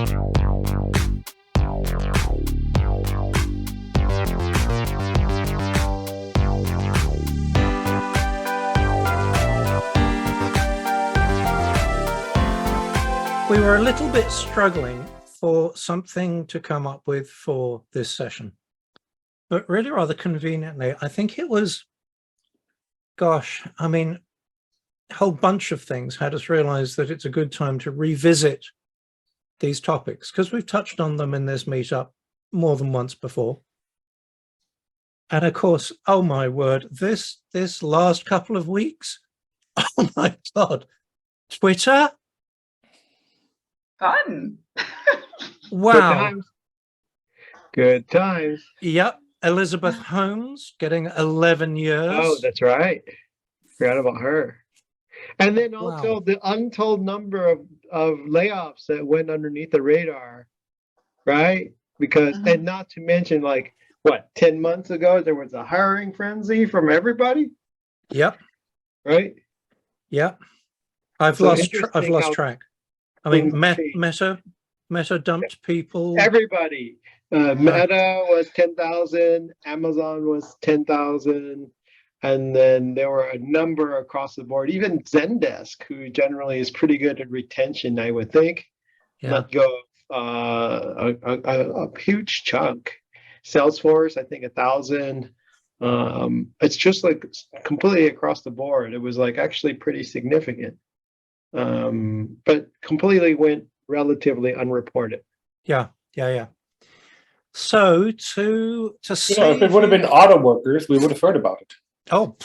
We were a little bit struggling for something to come up with for this session, but really rather conveniently, I think it was, gosh, I mean, a whole bunch of things had us realize that it's a good time to revisit these topics because we've touched on them in this meetup more than once before. And of course, oh my word, this last couple of weeks, oh my God, Twitter. Fun. Wow. Good times. Good times. Yep. Elizabeth Holmes getting 11 years. Oh, that's right. Forgot about her. And then also Wow. the untold number of layoffs that went underneath the radar, right? Because, and not to mention, like, what, 10 months ago, there was a hiring frenzy from everybody? Yep. Right? Yep. I've So lost interesting how track. I mean, things change. Meta dumped people. Everybody. Meta was 10,000, Amazon was 10,000, and then there were a number across the board. Even Zendesk, who generally is pretty good at retention, I would think, let go of a huge chunk. Salesforce, I think 1,000. It's just like completely across the board. It was like actually pretty significant, but completely went relatively unreported. Yeah. So to see, if it would have been auto workers, we would have heard about it. Oh,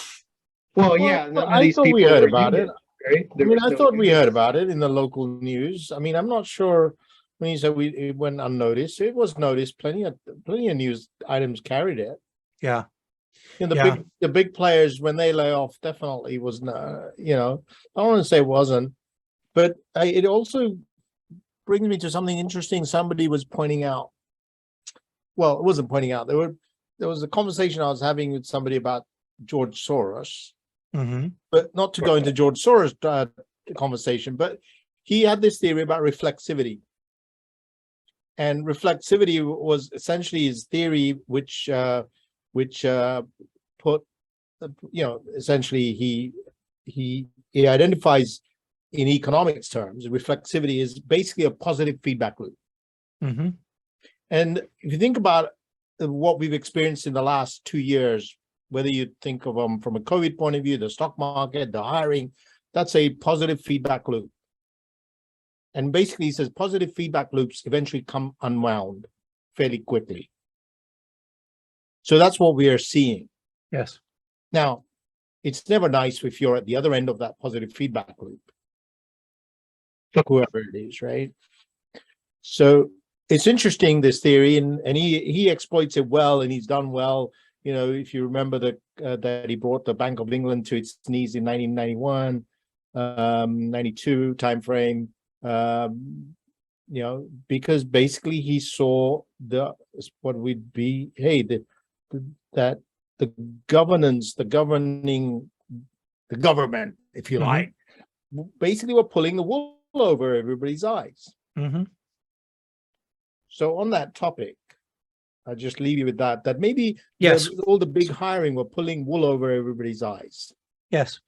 well, yeah. None of these I thought we people heard were about union, it. right? I mean, I thought we heard about it in the local news. I mean, I'm not sure when you said it went unnoticed. It was noticed. Plenty of news items carried it. Yeah. And the big players, when they lay off, definitely was not. I don't want to say it wasn't, but it also brings me to something interesting. Somebody was pointing out. Well, it wasn't pointing out. There was a conversation I was having with somebody about George Soros, but not to go into George Soros' conversation. But he had this theory about reflexivity, and reflexivity was essentially his theory, which put, essentially he identifies in economics terms, reflexivity is basically a positive feedback loop. And if you think about what we've experienced in the last 2 years, whether you think of them from a COVID point of view, the stock market, the hiring, that's a positive feedback loop. And basically he says positive feedback loops eventually come unwound fairly quickly. So that's what we are seeing. Yes. Now, it's never nice if you're at the other end of that positive feedback loop, whoever it is, right? So it's interesting, this theory, and he exploits it well, and he's done well. If you remember that he brought the Bank of England to its knees in 1991, 92 timeframe, because basically he saw that the governance, the government, if you like, basically were pulling the wool over everybody's eyes. So on that topic, I'll just leave you with that maybe all the big hiring were pulling wool over everybody's eyes. Yes.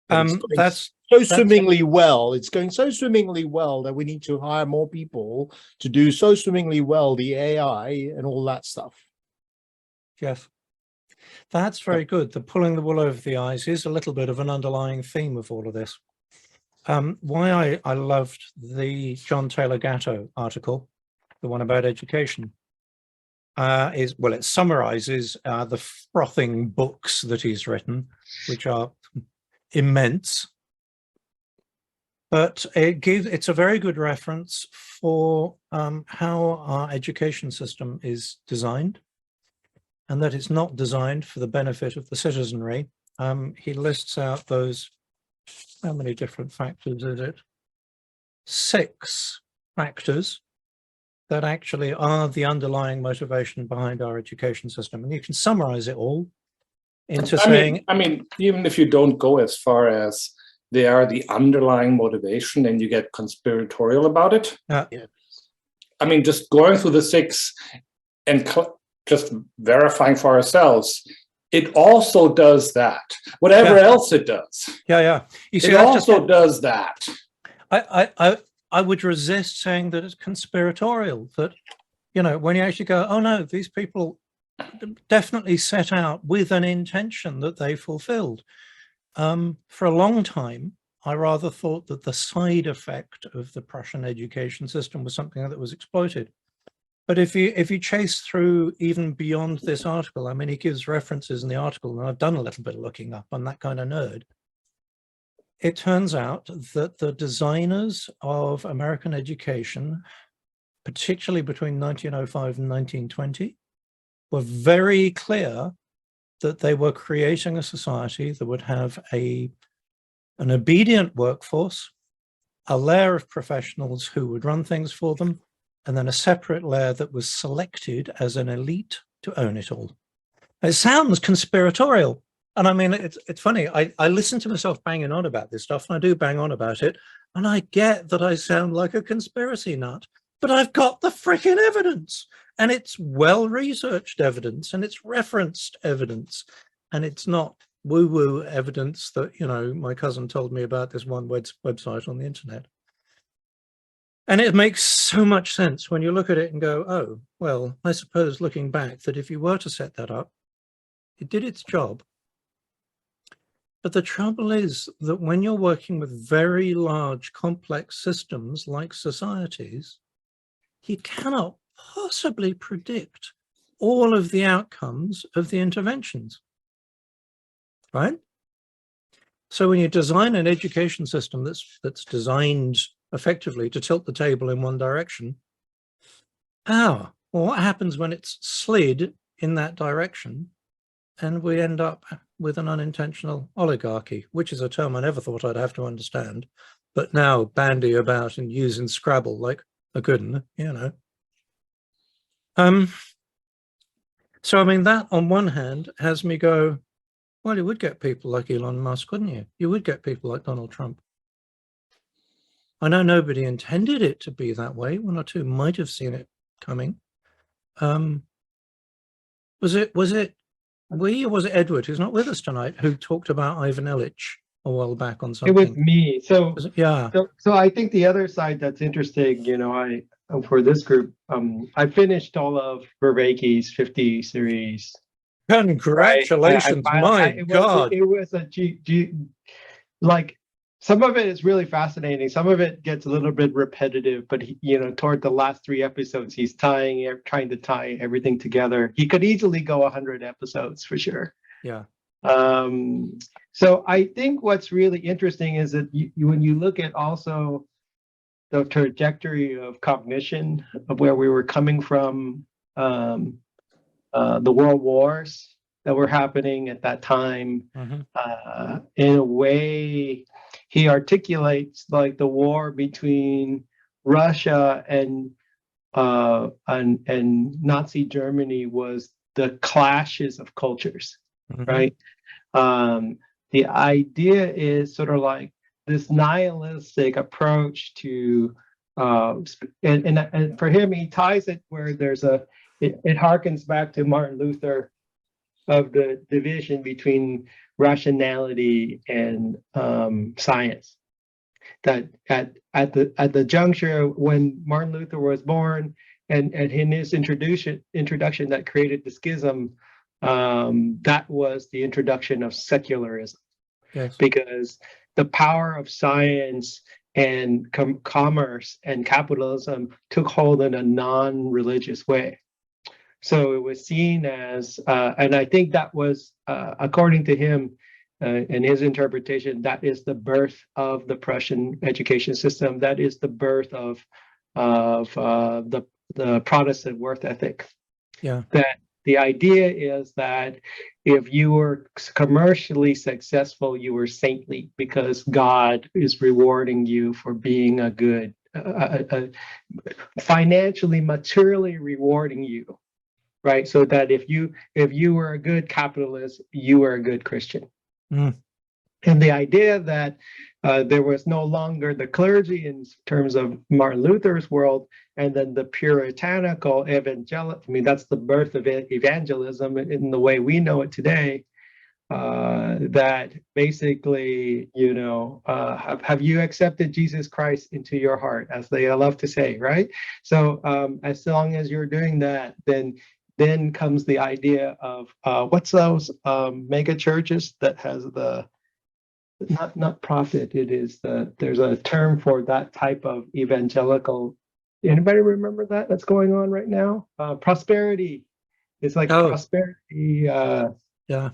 That's so swimmingly well. It's going so swimmingly well that we need to hire more people to do so swimmingly well the AI and all that stuff. Yes. That's very good. The pulling the wool over the eyes is a little bit of an underlying theme of all of this. Why I loved the John Taylor Gatto article, the one about education, it summarizes the frothing books that he's written, which are immense, but it's a very good reference for how our education system is designed, and that it's not designed for the benefit of the citizenry. He lists out those, how many different factors is it? 6 factors that actually are the underlying motivation behind our education system. And you can summarize it all into saying... I mean, even if you don't go as far as they are the underlying motivation, and you get conspiratorial about it. I mean, just going through the 6 and just verifying for ourselves, it also does that. Whatever else it does. Yeah. You see, It also does that. I would resist saying that it's conspiratorial, that, you know, when you actually go, oh no, these people definitely set out with an intention that they fulfilled. For a long time, I rather thought that the side effect of the Prussian education system was something that was exploited. But if you chase through even beyond this article, I mean, he gives references in the article, and I've done a little bit of looking up. I'm that kind of nerd. It turns out that the designers of American education, particularly between 1905 and 1920, were very clear that they were creating a society that would have an obedient workforce, a layer of professionals who would run things for them, and then a separate layer that was selected as an elite to own it all. It sounds conspiratorial. And I mean, it's funny. I listen to myself banging on about this stuff, and I do bang on about it. And I get that I sound like a conspiracy nut, but I've got the freaking evidence, and it's well-researched evidence, and it's referenced evidence, and it's not woo-woo evidence that, you know, my cousin told me about this one website on the internet. And it makes so much sense when you look at it and go, oh, well, I suppose looking back that if you were to set that up, it did its job. But the trouble is that when you're working with very large, complex systems like societies, you cannot possibly predict all of the outcomes of the interventions, right? So when you design an education system that's designed effectively to tilt the table in one direction, well, what happens when it's slid in that direction and we end up with an unintentional oligarchy, which is a term I never thought I'd have to understand, but now bandy about and use in Scrabble like a good one, you know. So I mean, that on one hand has me go, well, you would get people like Elon Musk, wouldn't you? You would get people like Donald Trump. I know nobody intended it to be that way. One or two might have seen it coming. Was it we, or was it Edward, who's not with us tonight, who talked about Ivan Illich a while back on something? It was me. So yeah. So I think the other side that's interesting, you know, for this group, I finished all of Vervaeke's 50 series. Congratulations, my God. It was a like, some of it is really fascinating. Some of it gets a little bit repetitive, but you know, toward the last 3 episodes, he's trying to tie everything together. He could easily go 100 episodes for sure. Yeah. So I think what's really interesting is that when you look at also the trajectory of cognition of where we were coming from, the world wars that were happening at that time, in a way, he articulates like the war between Russia and Nazi Germany was the clashes of cultures, right? The idea is sort of like this nihilistic approach to, and for him, he ties it where there's it harkens back to Martin Luther of the division between rationality and science. That at the juncture when Martin Luther was born, and in his introduction that created the schism, that was the introduction of secularism. Yes. Because the power of science and commerce and capitalism took hold in a non-religious way. So it was seen as, and I think that was, according to him, in his interpretation, that is the birth of the Prussian education system. That is the birth of the Protestant worth ethic. Yeah. That the idea is that if you were commercially successful, you were saintly because God is rewarding you for being a good, financially, materially rewarding you. Right, so that if you were a good capitalist, you were a good Christian. And the idea that There was no longer the clergy in terms of Martin Luther's world, and then the puritanical evangelical. I mean, that's the birth of evangelism in the way we know it today. That basically, have you accepted Jesus Christ into your heart, as they love to say, right? So as long as you're doing that, then comes the idea of what's those mega churches that has the not profit, it is there's a term for that type of evangelical. Anybody remember that that's going on right now? Prosperity. It's like prosperity. Yeah.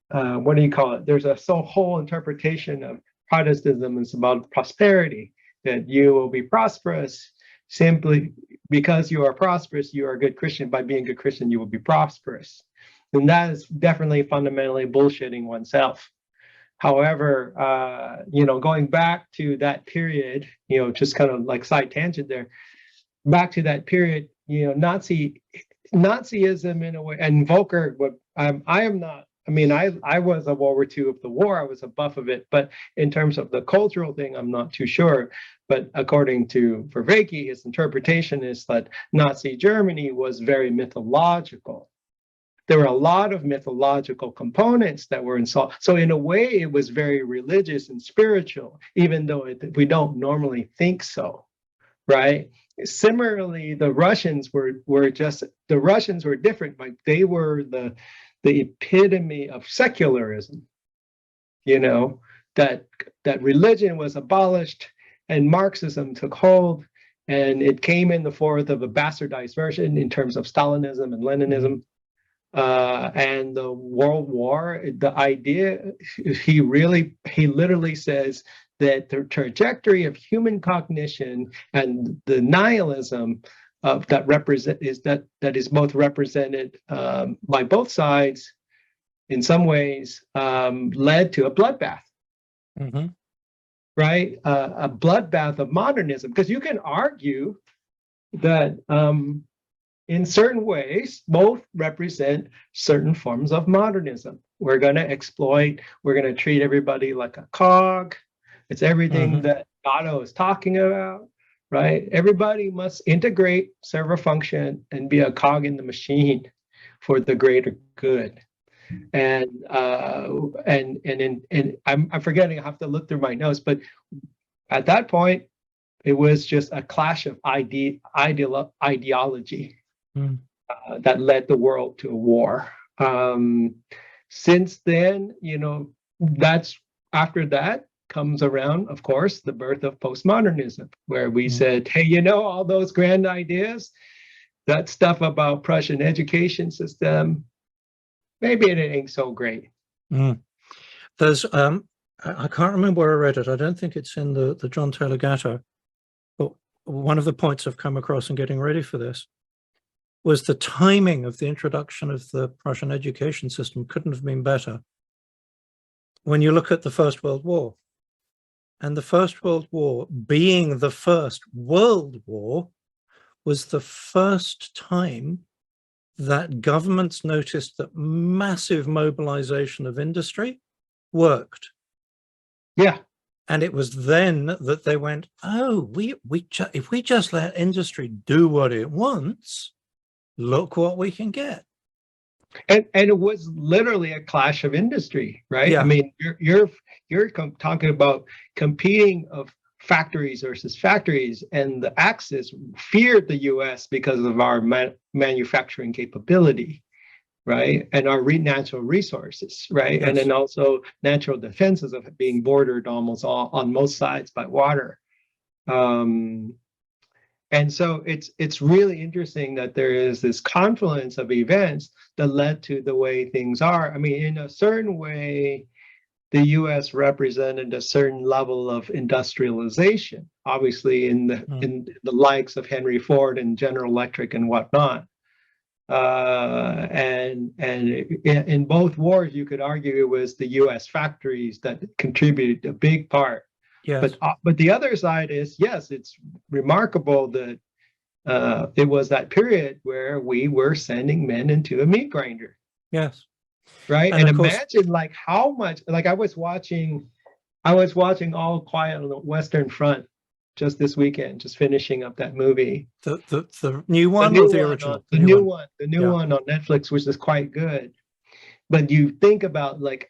What do you call it? There's a whole interpretation of Protestantism is about prosperity, that you will be prosperous simply because you are prosperous. You are a good Christian. By being a good Christian, you will be prosperous. And that is definitely fundamentally bullshitting oneself. However, going back to that period, just kind of like side tangent there, back to that period, Nazism in a way, and Volcker, I am not. I mean, I was a World War II of the war. I was a buff of it. But in terms of the cultural thing, I'm not too sure. But according to Vervaeke, his interpretation is that Nazi Germany was very mythological. There were a lot of mythological components that were installed. So in a way, it was very religious and spiritual, even though we don't normally think so, right? Similarly, the Russians were different. Like they were the epitome of secularism, that religion was abolished and Marxism took hold, and it came in the form of a bastardized version in terms of Stalinism and Leninism. And the World War, the idea, he literally says that the trajectory of human cognition and the nihilism of that is both represented by both sides in some ways led to a bloodbath. Mm-hmm. Right? A bloodbath of modernism, because you can argue that in certain ways, both represent certain forms of modernism. We're going to exploit, we're going to treat everybody like a cog. It's everything that Otto is talking about, right? Everybody must integrate, serve a function, and be a cog in the machine for the greater good. And I'm forgetting, I have to look through my notes, but at that point, it was just a clash of ideology. That led the world to a war. Since then, that's after that comes around, of course, the birth of postmodernism, where we said, hey, all those grand ideas, that stuff about Prussian education system, maybe it ain't so great. There's, I can't remember where I read it. I don't think it's in the John Taylor Gatto. But one of the points I've come across in getting ready for this was the timing of the introduction of the Prussian education system couldn't have been better. When you look at the First World War, and the First World War being the First World War was the first time that governments noticed that massive mobilization of industry worked. Yeah. And it was then that they went, oh, if we just let industry do what it wants, look what we can get. And it was literally a clash of industry, right? Yeah. I mean, you're talking about competing of factories versus factories, and the Axis feared the U.S. because of our manufacturing capability, right? And our natural resources, right? Yes. And then also natural defenses of being bordered almost all on most sides by water. And so it's really interesting that there is this confluence of events that led to the way things are. I mean, in a certain way, the U.S. represented a certain level of industrialization, obviously in the likes of Henry Ford and General Electric and whatnot. And in both wars, you could argue it was the U.S. factories that contributed a big part. Yes. But the other side is, yes, it's remarkable that it was that period where we were sending men into a meat grinder. Yes. Right. And And of course, imagine like how much, like I was watching I was watching All Quiet on the Western Front just this weekend, just finishing up that movie. The new one or the original? The new one Yeah. on Netflix, which is quite good. But you think about like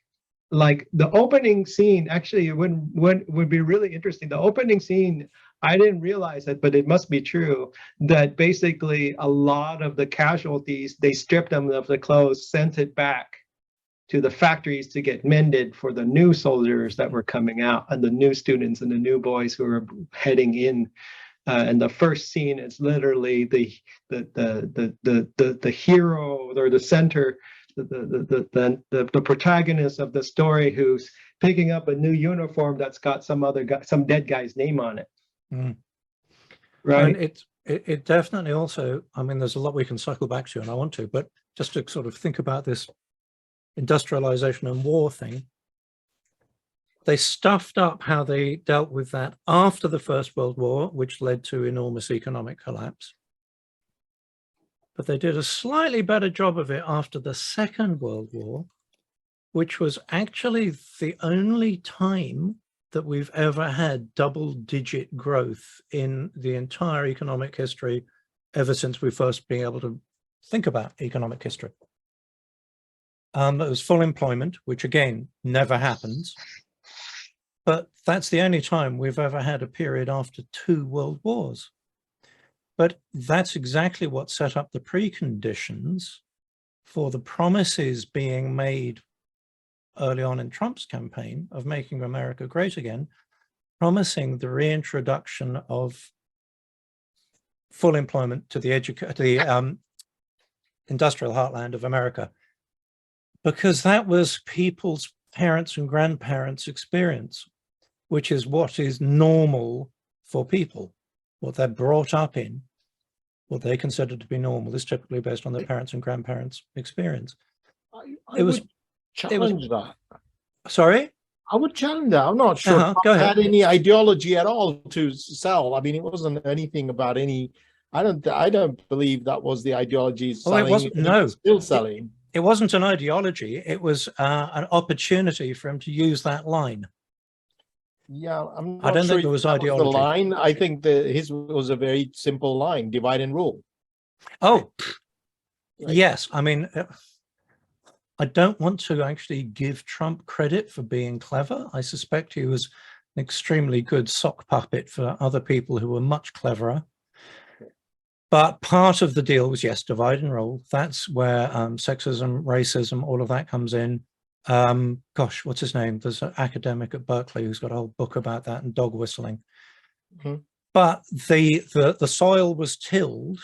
the opening scene, actually it would be really interesting. The opening scene, I didn't realize it, but it must be true that basically a lot of the casualties, they stripped them of the clothes, sent it back to the factories to get mended for the new soldiers that were coming out and the new students and the new boys who were heading in. And the first scene is literally the hero or the center, the protagonist of the story who's picking up a new uniform that's got some other guy, some dead guy's name on it. Mm. Right. I mean, it definitely also, I mean, there's a lot we can cycle back to, and I want to, but just to sort of think about this industrialization and war thing, they stuffed up how they dealt with that after the First World War, which led to enormous economic collapse. But they did a slightly better job of it after the Second World War, which was actually the only time that we've ever had double-digit growth in the entire economic history ever since we first been able to think about economic history. There was full employment, which again, never happens. But that's the only time we've ever had a period after 2 world wars. But that's exactly what set up the preconditions for the promises being made early on in Trump's campaign of making America great again, promising the reintroduction of full employment to the industrial heartland of America, because that was people's parents and grandparents' experience, which is what is normal for people. What they're brought up in, what they consider to be normal, is typically based on their parents and grandparents' experience. I would challenge that. Sorry? I would challenge that. I'm not sure Go I ahead. had any ideology at all to sell. I mean, it wasn't anything about any. I don't believe that was the ideology. Oh, it wasn't. No, still selling. It wasn't an ideology. It was an opportunity for him to use that line. Yeah, I'm not I don't sure think there was that ideology. the line. I think that his was a very simple line: divide and rule. Oh, Right. yes. I mean, I don't want to actually give Trump credit for being clever. I suspect he was an extremely good sock puppet for other people who were much cleverer. But part of the deal was, yes, divide and rule. That's where sexism, racism, all of that comes in. Gosh, what's his name? There's an academic at Berkeley who's got a whole book about that, and dog whistling. Mm-hmm. But the soil was tilled,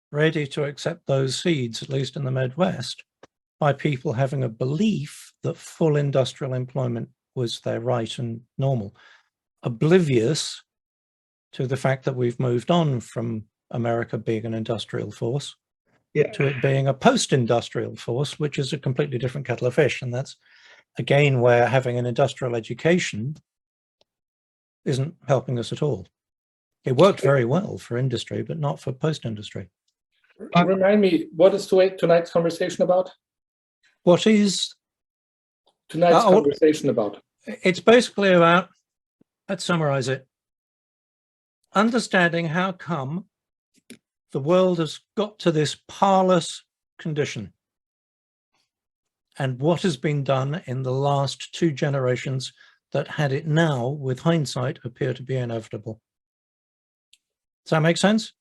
ready to accept those seeds, at least in the Midwest, by people having a belief that full industrial employment was their right and normal, oblivious to the fact that we've moved on from America being an industrial force to it being a post-industrial force, which is a completely different kettle of fish. And that's, again, where having an industrial education isn't helping us at all. It worked very well for industry, but not for post-industry. Remind me, what is tonight's conversation about? What is tonight's conversation about? It's basically about, let's summarize it, understanding how come the world has got to this parlous condition and what has been done in the last 2 generations that, had it now, with hindsight, appear to be inevitable. Does that make sense?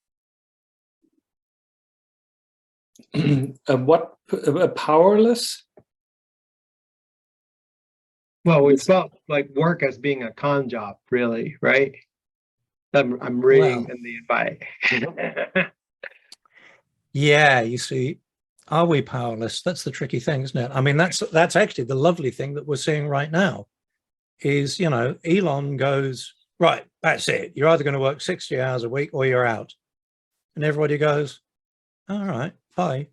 What powerless? Well, we felt like work as being a con job, really, right? I'm reading in the invite. Yeah, you see, are we powerless? That's the tricky thing, isn't it? I mean, that's actually the lovely thing that we're seeing right now is, you know, Elon goes, right, that's it. You're either going to work 60 hours a week or you're out. And everybody goes, all right, bye.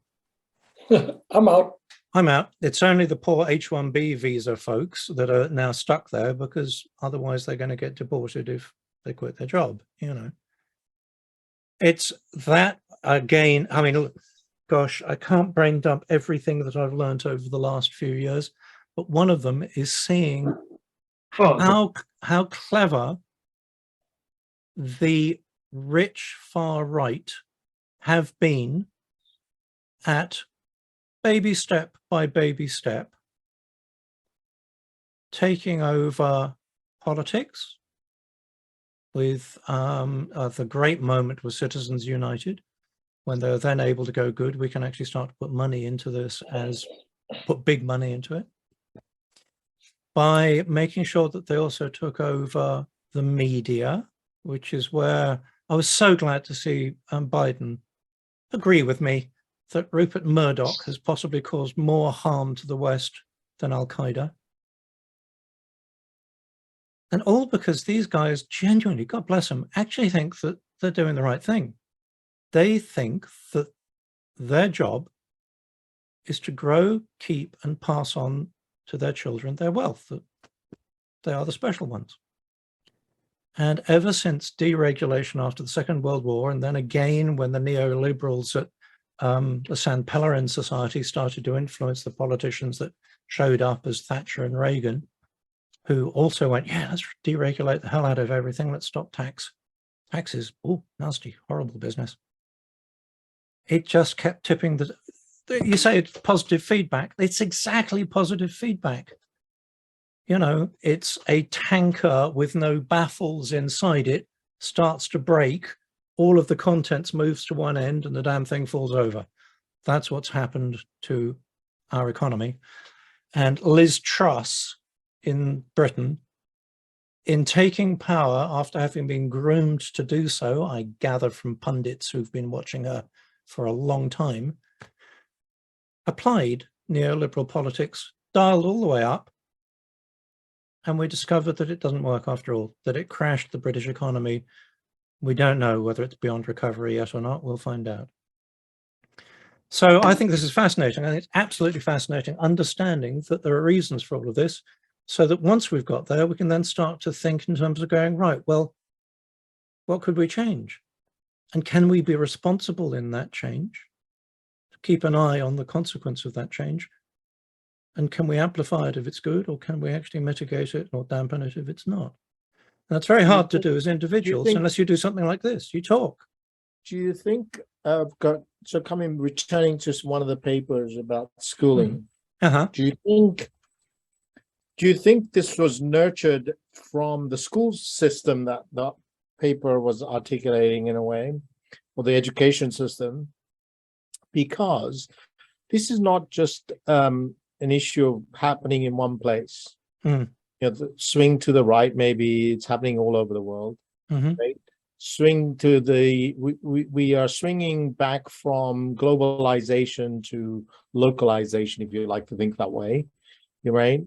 I'm out. I'm out. It's only the poor H-1B visa folks that are now stuck there, because otherwise they're going to get deported if they quit their job, you know. It's that, again, I mean, look, gosh, I can't brain dump everything that I've learned over the last few years, but one of them is seeing how clever the rich far right have been at baby step by baby step taking over politics with the great moment was Citizens United, when they were then able to go, good, we can actually start to put money into this, put big money into it, by making sure that they also took over the media, which is where I was so glad to see Biden agree with me that Rupert Murdoch has possibly caused more harm to the West than Al-Qaeda. And all because these guys genuinely, God bless them, actually think that they're doing the right thing. They think that their job is to grow, keep, and pass on to their children their wealth, that they are the special ones. And ever since deregulation after the Second World War, and then again when the neoliberals at the San Pellerin Society started to influence the politicians that showed up as Thatcher and Reagan, who also went, yeah, let's deregulate the hell out of everything. Let's stop taxes. Oh, nasty, horrible business. It just kept tipping you say it's positive feedback. It's exactly positive feedback. You know, it's a tanker with no baffles inside it, starts to break, all of the contents moves to one end and the damn thing falls over. That's what's happened to our economy. And Liz Truss in Britain, in taking power after having been groomed to do so, I gather from pundits who've been watching her for a long time, applied neoliberal politics, dialed all the way up, and we discovered that it doesn't work after all, that it crashed the British economy. We don't know whether it's beyond recovery yet or not. We'll find out. So I think this is fascinating. I think it's absolutely fascinating understanding that there are reasons for all of this, so that once we've got there, we can then start to think in terms of going, right, well, what could we change? And can we be responsible in that change? Keep an eye on the consequence of that change. And can we amplify it if it's good, or can we actually mitigate it or dampen it if it's not? And that's very hard to do as individuals unless you do something like this. You talk. Do you think returning to one of the papers about schooling, do you think this was nurtured from the school system that the paper was articulating in a way, or the education system? Because this is not just an issue happening in one place. You know, the swing to the right, maybe it's happening all over the world. Right? Swing to we are swinging back from globalization to localization, if you like to think that way. You're right.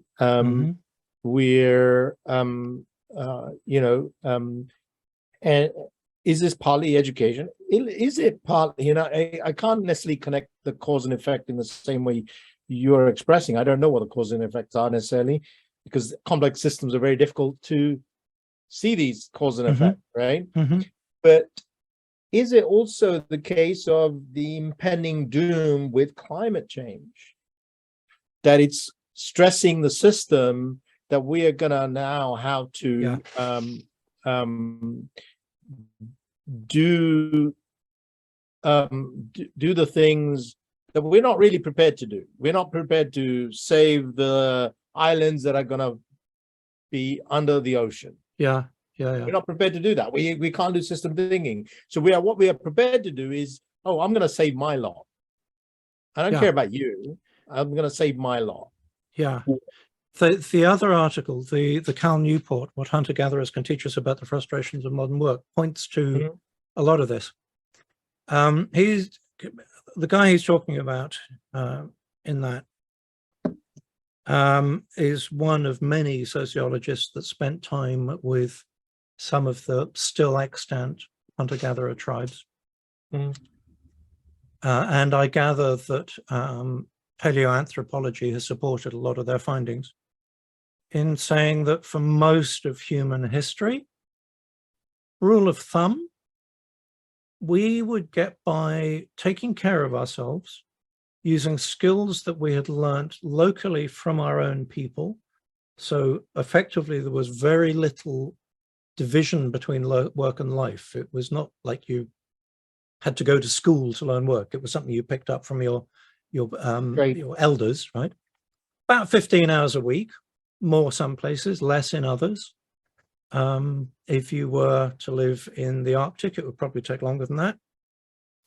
We're and is this partly education? Is it partly, you know, I can't necessarily connect the cause and effect in the same way you're expressing. I don't know what the cause and effects are necessarily, because complex systems are very difficult to see these cause and effect, right? But is it also the case of the impending doom with climate change, that it's stressing the system that we are gonna now have to do the things that we're not really prepared to do? We're not prepared to save the islands that are gonna be under the ocean. We're not prepared to do that. We can't do system thinking. So what we are prepared to do is, oh, I'm gonna save my lot. I don't care about you. I'm gonna save my lot. The other article, the Cal Newport, What Hunter-Gatherers Can Teach Us About the Frustrations of Modern Work, points to a lot of this. He's the guy he's talking about in that is one of many sociologists that spent time with some of the still extant hunter-gatherer tribes. And I gather that paleoanthropology has supported a lot of their findings in saying that for most of human history, rule of thumb, we would get by taking care of ourselves, using skills that we had learnt locally from our own people, So effectively, there was very little division between work and life. It was not like you had to go to school to learn work. It was something you picked up from your elders, right? About 15 hours a week, more some places, less in others. If you were to live in the Arctic, it would probably take longer than that.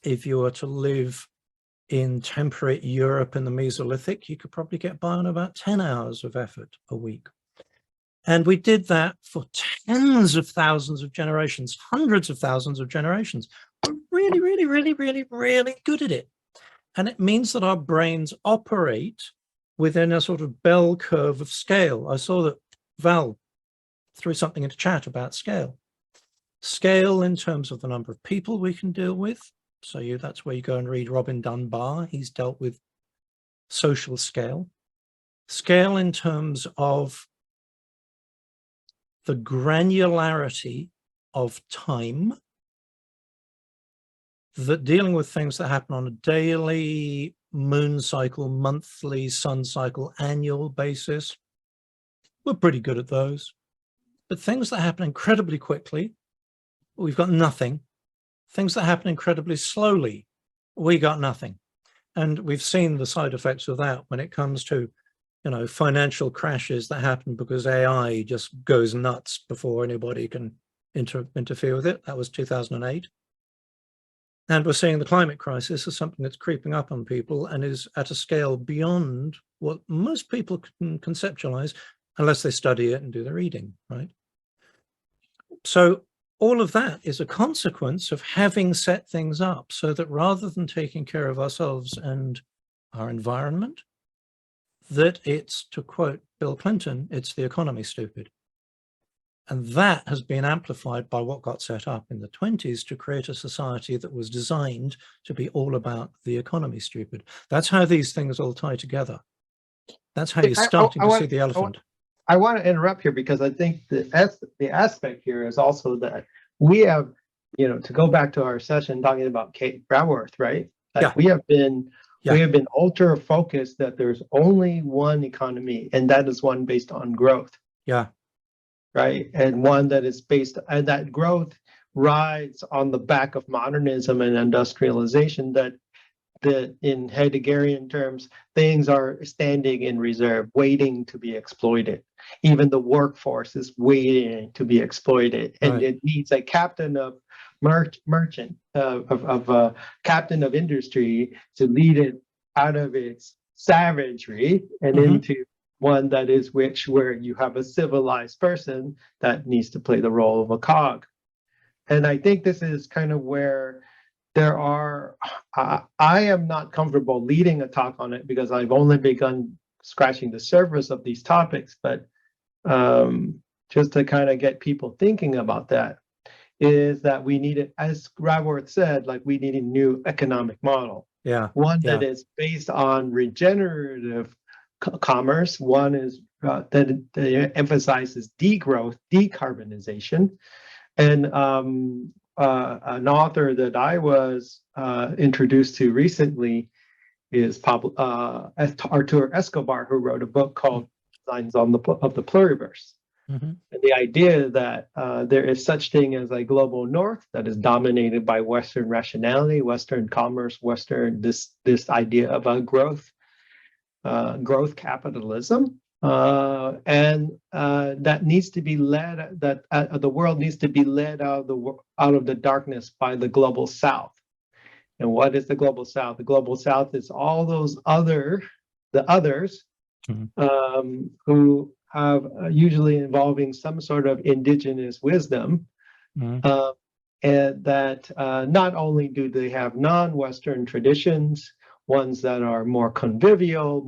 If you were to live in temperate Europe in the Mesolithic, you could probably get by on about 10 hours of effort a week. And we did that for tens of thousands of generations, hundreds of thousands of generations. We're really, really, really, really, really good at it. And it means that our brains operate within a sort of bell curve of scale. I saw that Val threw something into chat about scale. Scale in terms of the number of people we can deal with. So that's where you go and read Robin Dunbar. He's dealt with social scale. Scale in terms of the granularity of time, that dealing with things that happen on a daily, moon cycle, monthly, sun cycle, annual basis, we're pretty good at those. But things that happen incredibly quickly, we've got nothing. Things that happen incredibly slowly, we got nothing. And we've seen the side effects of that when it comes to, you know, financial crashes that happen because AI just goes nuts before anybody can interfere with it. That was 2008. And we're seeing the climate crisis as something that's creeping up on people and is at a scale beyond what most people can conceptualize unless they study it and do the reading, right? So all of that is a consequence of having set things up so that rather than taking care of ourselves and our environment, that it's, to quote Bill Clinton, it's the economy, stupid. And that has been amplified by what got set up in the 20s to create a society that was designed to be all about the economy, stupid. That's how these things all tie together. That's how you're starting to see the elephant. I want to interrupt here because I think the aspect here is also that we have, you know, to go back to our session talking about Kate Raworth, right? Like yeah. We have been ultra focused that there's only one economy, and that is one based on growth. Yeah. Right, and one that is based, and that growth rides on the back of modernism and industrialization. That in Heideggerian terms, things are standing in reserve, waiting to be exploited. Even the workforce is waiting to be exploited, and it needs a captain of captain of industry to lead it out of its savagery and into one that is where you have a civilized person that needs to play the role of a cog. And I think this is kind of where there are, I am not comfortable leading a talk on it because I've only begun scratching the surface of these topics, but just to kind of get people thinking about that, is that we needed, as Raworth said, like we need a new economic model. Yeah. One that is based on regenerative commerce. One is that emphasizes degrowth, decarbonization. And an author that I was introduced to recently is Artur Escobar, who wrote a book called Designs of the Pluriverse. And the idea that there is such thing as a global north that is dominated by Western rationality, Western commerce, Western this idea of a growth capitalism, and that needs to be led. That the world needs to be led out of the darkness by the global South. And what is the global South? The global South is all those others who have usually involving some sort of indigenous wisdom, and that not only do they have non-Western traditions, ones that are more convivial,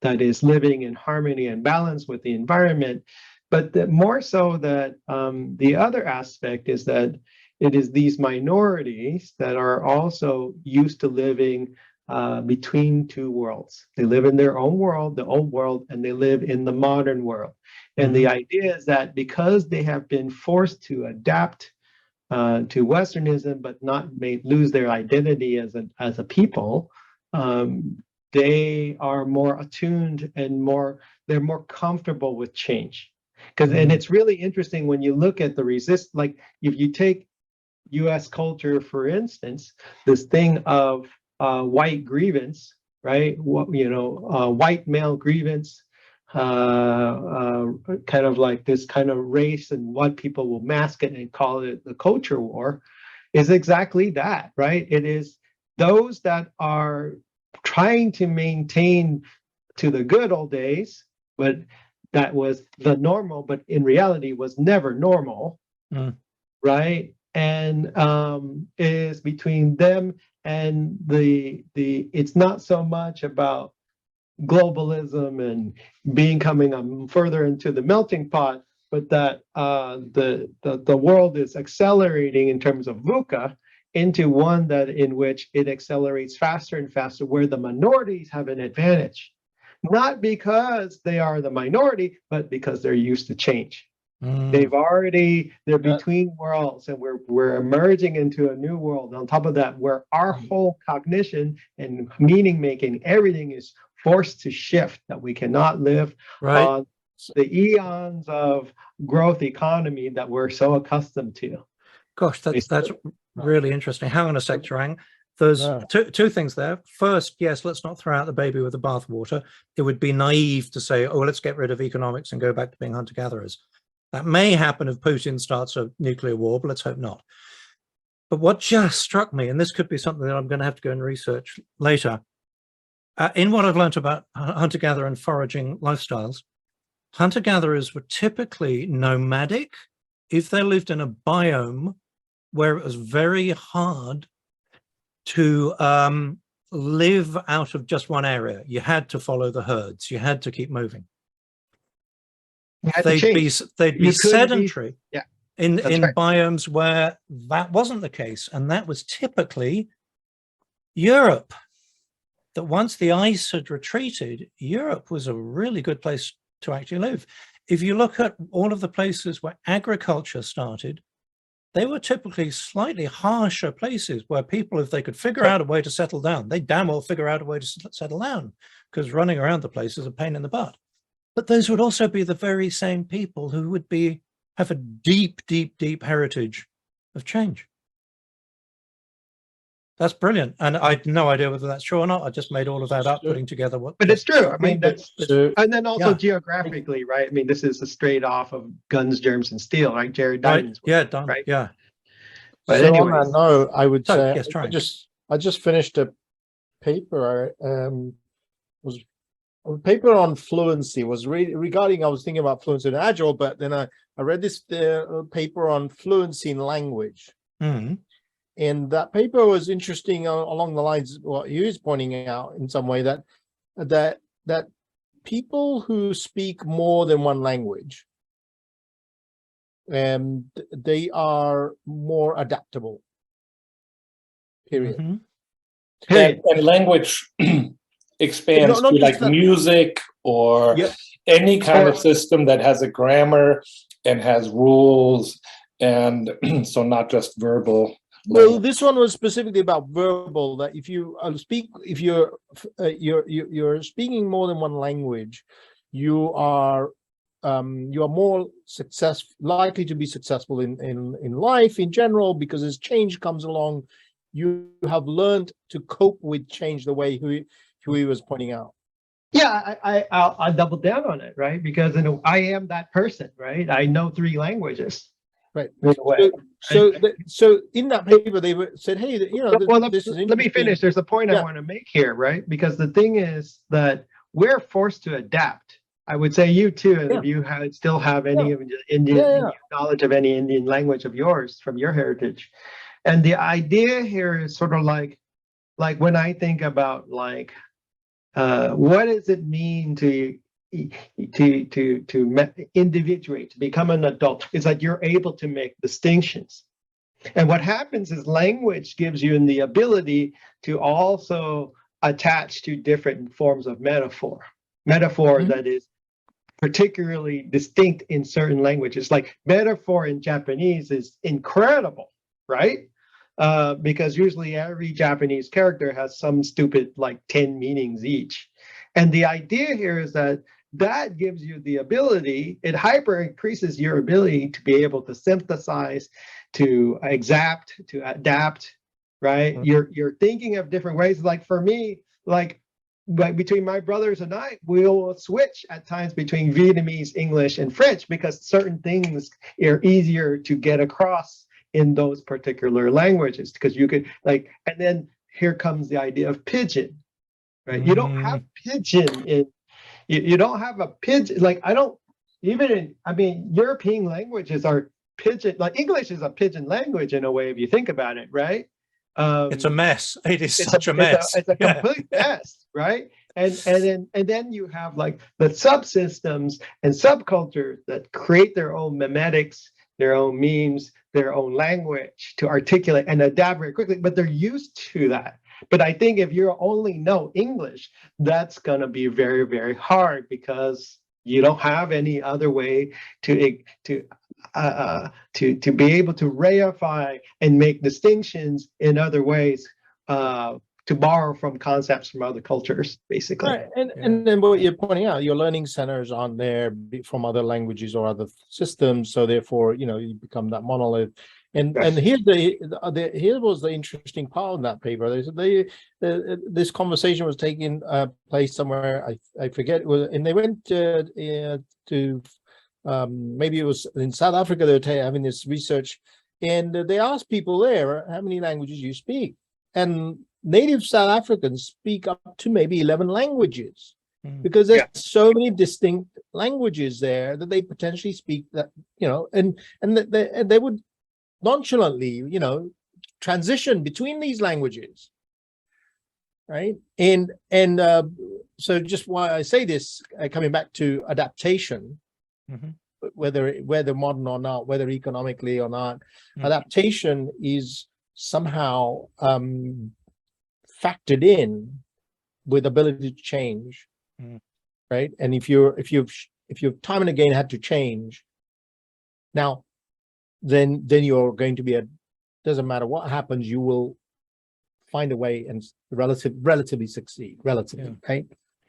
that is living in harmony and balance with the environment, but that more so that the other aspect is that it is these minorities that are also used to living between two worlds. They live in their own world, the old world, and they live in the modern world. And the idea is that because they have been forced to adapt to Westernism, but not lose their identity as a people, they are more attuned and they're more comfortable with change. And it's really interesting when you look at the like if you take US culture, for instance, this thing of white grievance, right? White male grievance, kind of like this kind of race, and what people will mask it and call it the culture war, is exactly that, right? It is those that are trying to maintain to the good old days, but that was the normal, but in reality was never normal, right? And is between them and the it's not so much about globalism and coming further into the melting pot, but that the world is accelerating in terms of VUCA into one that in which it accelerates faster and faster, where the minorities have an advantage, not because they are the minority, but because they're used to change. They're between worlds, and we're emerging into a new world. On top of that, where our whole cognition and meaning making, everything is forced to shift, that we cannot live on the eons of growth economy that we're so accustomed to. Gosh, that's really interesting. Hang on a sec, Zhang. There's two things there. First, yes, let's not throw out the baby with the bathwater. It would be naive to say, oh, let's get rid of economics and go back to being hunter-gatherers. That may happen if Putin starts a nuclear war, but let's hope not. But what just struck me, and this could be something that I'm going to have to go and research later, in what I've learned about hunter-gatherer and foraging lifestyles, hunter-gatherers were typically nomadic if they lived in a biome where it was very hard to live out of just one area. You had to follow the herds. You had to keep moving. They'd be sedentary in biomes where that wasn't the case. And that was typically Europe. That once the ice had retreated, Europe was a really good place to actually live. If you look at all of the places where agriculture started, they were typically slightly harsher places where people, if they could figure out a way to settle down, they damn well figure out a way to settle down, because running around the place is a pain in the butt. But those would also be the very same people who would have a deep, deep, deep heritage of change. That's brilliant. And I had no idea whether that's true or not. I just made all of that up, putting together what. But it's true. I mean, and then also geographically, right? I mean, this is a straight off of Guns, Germs, and Steel, right? Jared Diamond's work, right? Yeah. But so anyways, on that note, I would say yes, I just finished a paper. Was a paper on fluency. Was regarding. I was thinking about fluency in Agile, but then I read this paper on fluency in language. And that paper was interesting along the lines of what he was pointing out in some way, that people who speak more than one language, they are more adaptable. Period. And language expands to like music or any kind of system that has a grammar and has rules, and so not just verbal. Well, this one was specifically about verbal. That if you you're speaking more than one language, you are more likely to be successful in life in general, because as change comes along, you have learned to cope with change the way Hui was pointing out. Yeah, I'll double down on it, right? Because I am that person, right? I know 3 languages. Right. So in that paper, they said, hey, this is let me finish. There's a point I want to make here, right? Because the thing is that we're forced to adapt. I would say you too, and if you still have any of Indian knowledge of any Indian language of yours from your heritage. And the idea here is sort of like when I think about what does it mean to individuate, to become an adult, is that you're able to make distinctions. And what happens is language gives you the ability to also attach to different forms of metaphor that is particularly distinct in certain languages. Like metaphor in Japanese is incredible, right? because usually every Japanese character has some stupid like 10 meanings each. And the idea here is that gives you the ability, it hyper increases your ability to be able to synthesize, to exact, to adapt, right? You're thinking of different ways. Like for me, like between my brothers and I, we'll switch at times between Vietnamese, English, and French because certain things are easier to get across in those particular languages. Because you could like, and then here comes the idea of pidgin, right? You don't have pidgin in, you don't have a pidgin, like I don't, even in, I mean, European languages are pidgin, like English is a pidgin language in a way, if you think about it, right? It's a mess. It is such a mess. It's a complete mess, right? And then you have like the subsystems and subcultures that create their own memetics, their own memes, their own language to articulate and adapt very quickly, but they're used to that. But I think if you only know English, that's going to be very, very hard because you don't have any other way to be able to reify and make distinctions in other ways, to borrow from concepts from other cultures, basically. Right. And then what you're pointing out, your learning centers aren't there from other languages or other systems, so therefore, you become that monolith. And Yes. and here was the interesting part of that paper. This conversation was taking place somewhere, I forget, and they went to maybe it was in South Africa. They were having this research, and they asked people there how many languages you speak, and native South Africans speak up to maybe 11 languages, because there's so many distinct languages there that they potentially speak that, and they would nonchalantly, transition between these languages, right? And so just why I say this, coming back to adaptation, whether modern or not, whether economically or not, adaptation is somehow factored in with ability to change, right? And if you've time and again had to change, now then you're going to be doesn't matter what happens, you will find a way and relatively succeed, right?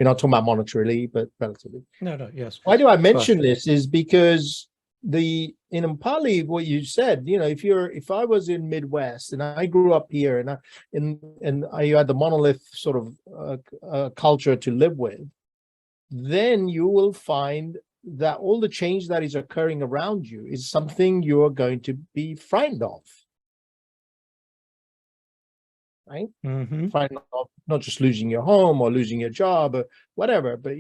You're not talking about monetarily, but relatively. No, yes. Why do I mention this is because partly what you said, if I was in Midwest and I grew up here and you had the monolith sort of culture to live with, then you will find that all the change that is occurring around you is something you're going to be frightened of, right? Frightened of not just losing your home or losing your job or whatever, but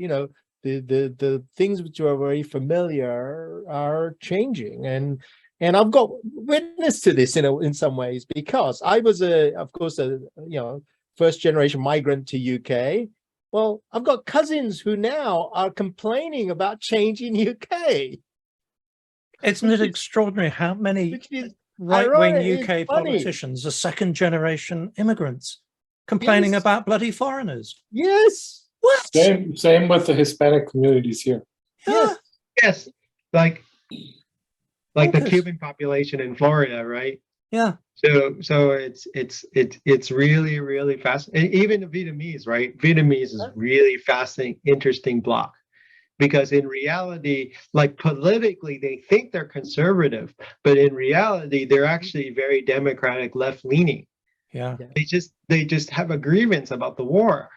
the things which are very familiar are changing, and I've got witness to this in some ways, because I was of course a first generation migrant to UK. Well, I've got cousins who now are complaining about change in UK. Isn't it extraordinary how many right-wing UK politicians are second generation immigrants complaining about bloody foreigners? Yes. What? Same with the Hispanic communities here. Yes. Like the Cuban population in Florida, right? Yeah. So it's really, really fast. And even the Vietnamese, right? Vietnamese is really fascinating, interesting block, because in reality, like politically, they think they're conservative, but in reality, they're actually very democratic, left leaning. Yeah. They just have a grievance about the war.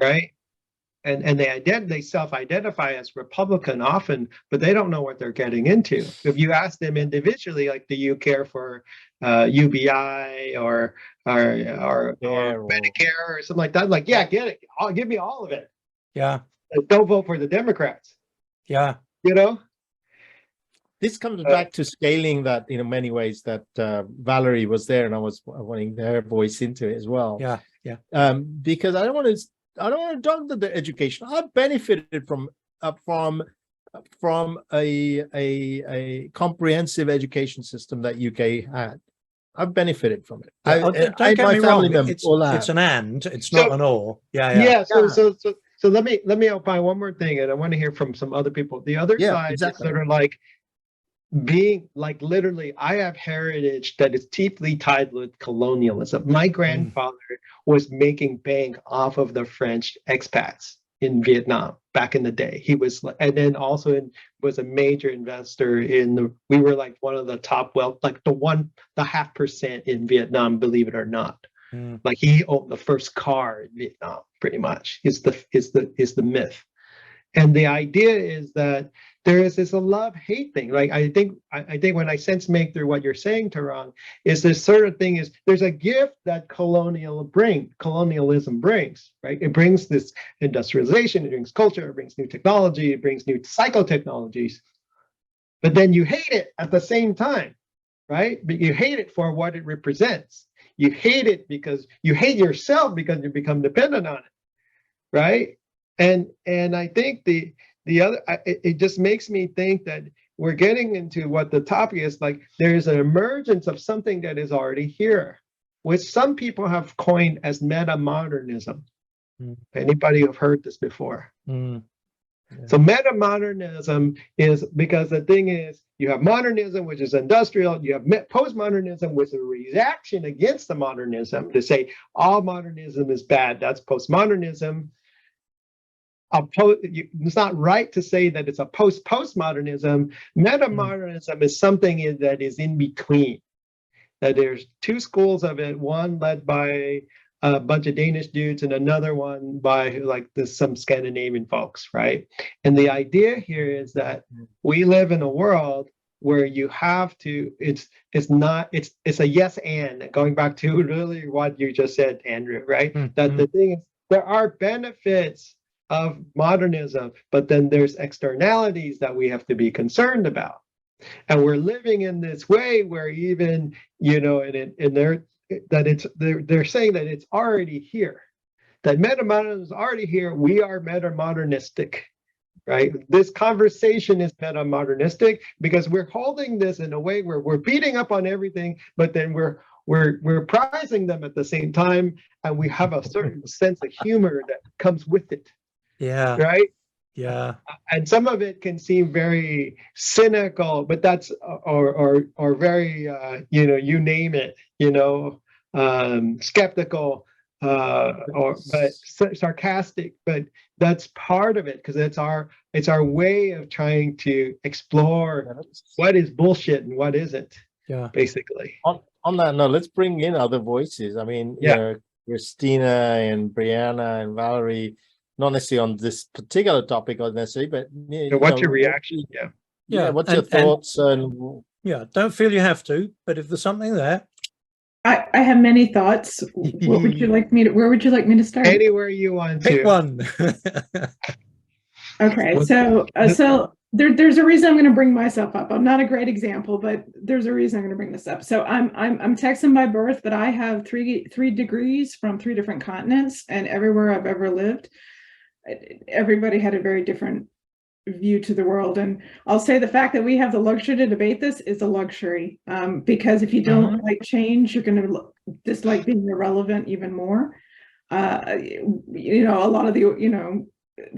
Right. And they self-identify as Republican often, but they don't know what they're getting into. If you ask them individually, like, do you care for UBI or Medicare or something like that? Like, yeah, get it. Give me all of it. Yeah. Don't vote for the Democrats. Yeah. This comes back to scaling that in many ways that Valerie was there, and I was wanting her voice into it as well. Yeah. Because I don't want to dog the education. I've benefited from a comprehensive education system that UK had. I've benefited from it. Don't get me wrong. It's an and. It's not an or. Yeah. So let me opine one more thing, and I want to hear from some other people. The other side is sort of like, being like literally, I have heritage that is deeply tied with colonialism. My grandfather was making bank off of the French expats in Vietnam back in the day. He was, and then also was a major investor we were like one of the top wealth, like the 0.5% in Vietnam, believe it or not. Like he owned the first car in Vietnam, pretty much is the myth. And the idea is that there is this a love-hate thing. Like I think when I sense make through what you're saying, Tarang, is this sort of thing is there's a gift that colonialism brings, right? It brings this industrialization, it brings culture, it brings new technology, it brings new psychotechnologies. But then you hate it at the same time, right? But you hate it for what it represents. You hate it because you hate yourself because you become dependent on it, right? And I think the other, it just makes me think that we're getting into what the topic is, like there's an emergence of something that is already here, which some people have coined as meta-modernism. Anybody who've heard this before? Yeah. So meta-modernism is because the thing is, you have modernism, which is industrial, you have postmodernism, which is a reaction against the modernism to say all modernism is bad. That's postmodernism. It's not right to say that it's a postmodernism. Meta-modernism is something that is in between. That there's two schools of it, one led by a bunch of Danish dudes and another one by some Scandinavian folks, right? And the idea here is that we live in a world where you have to, it's a yes and, going back to really what you just said, Andrew, right? That the thing is, there are benefits of modernism, but then there's externalities that we have to be concerned about. And we're living in this way where even, they're saying that it's already here, that meta-modernism is already here. We are meta-modernistic, right? This conversation is meta-modernistic because we're holding this in a way where we're beating up on everything, but then we're prizing them at the same time, and we have a certain sense of humor that comes with it. Yeah. Right. Yeah. And some of it can seem very cynical, but that's or very you name it, skeptical but sarcastic. But that's part of it because it's our way of trying to explore what is bullshit and what isn't. Yeah. Basically. On that note, let's bring in other voices. I mean, Christina and Brianna and Valerie. Not necessarily on this particular topic, necessarily, but what's your reaction? Yeah. What's your thoughts? Don't feel you have to, but if there's something there, I have many thoughts. What would you like me to? Where would you like me to start? Anywhere you want to. Pick one. Okay, so there's a reason I'm going to bring myself up. I'm not a great example, but there's a reason I'm going to bring this up. So I'm Texan by birth, but I have three degrees from 3 different continents, and everywhere I've ever lived, everybody had a very different view to the world. And I'll say the fact that we have the luxury to debate this is a luxury, because if you don't like change, you're going to dislike being irrelevant even more. A lot of the,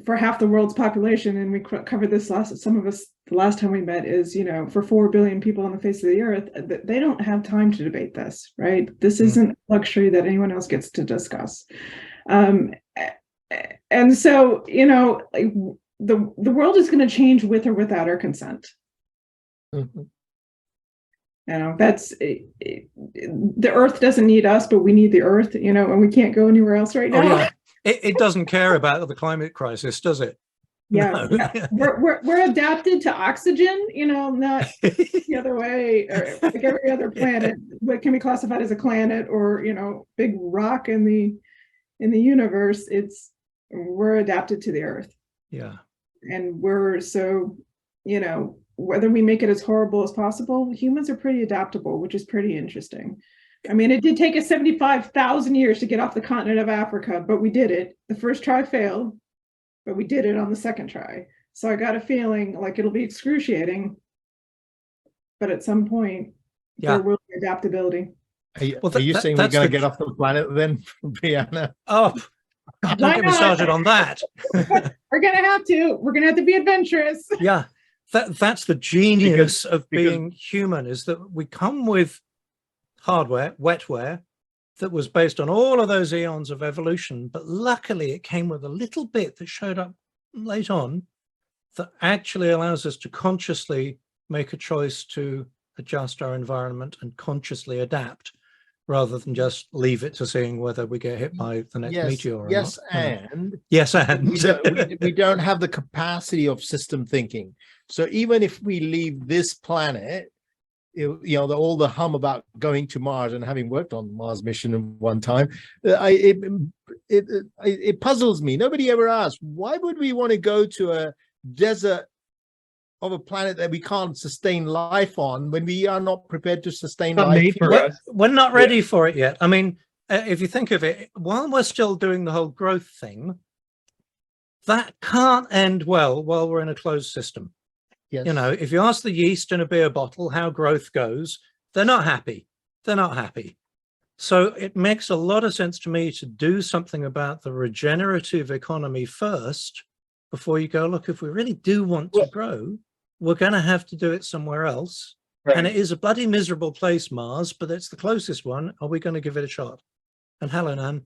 for half the world's population, and we covered this the last time we met, is, for 4 billion people on the face of the earth, they don't have time to debate this, right? This isn't a luxury that anyone else gets to discuss. And so, the world is going to change with or without our consent. That's the earth doesn't need us, but we need the earth, and we can't go anywhere else right now. Oh, yeah. It doesn't care about the climate crisis, does it? Yeah, no. We're adapted to oxygen, not the other way, or like every other planet, what can be classified as a planet or, big rock in the universe. We're adapted to the earth. Yeah. And we're so, whether we make it as horrible as possible, humans are pretty adaptable, which is pretty interesting. I mean, it did take us 75,000 years to get off the continent of Africa, but we did it. The first try failed, but we did it on the second try. So I got a feeling like it'll be excruciating, but at some point, there will be adaptability. Are you saying we're going to get off the planet then, Brianna? Oh, God, don't get me started on that. We're going to have to. We're going to have to be adventurous. Yeah. That's the genius of because- being human, is that we come with hardware, wetware, that was based on all of those eons of evolution, but luckily it came with a little bit that showed up late on that actually allows us to consciously make a choice to adjust our environment and consciously adapt, rather than just leave it to seeing whether we get hit by the next meteor or yes, not. and Yes, and we don't have the capacity of system thinking. So even if we leave this planet, all the hum about going to Mars, and having worked on the Mars mission at one time, it puzzles me. Nobody ever asked, why would we want to go to a desert of a planet that we can't sustain life on when we are not prepared to sustain Not life made for here? us. we're not ready for it yet. I mean, if you think of it, while we're still doing the whole growth thing, that can't end well while we're in a closed system. Yes. You know, if you ask the yeast in a beer bottle how growth goes, they're not happy. They're not happy. So it makes a lot of sense to me to do something about the regenerative economy first, before you go, look, if we really do want to grow, we're going to have to do it somewhere else. Right. And it is a bloody miserable place, Mars, but it's the closest one. Are we going to give it a shot? And hello, Nan.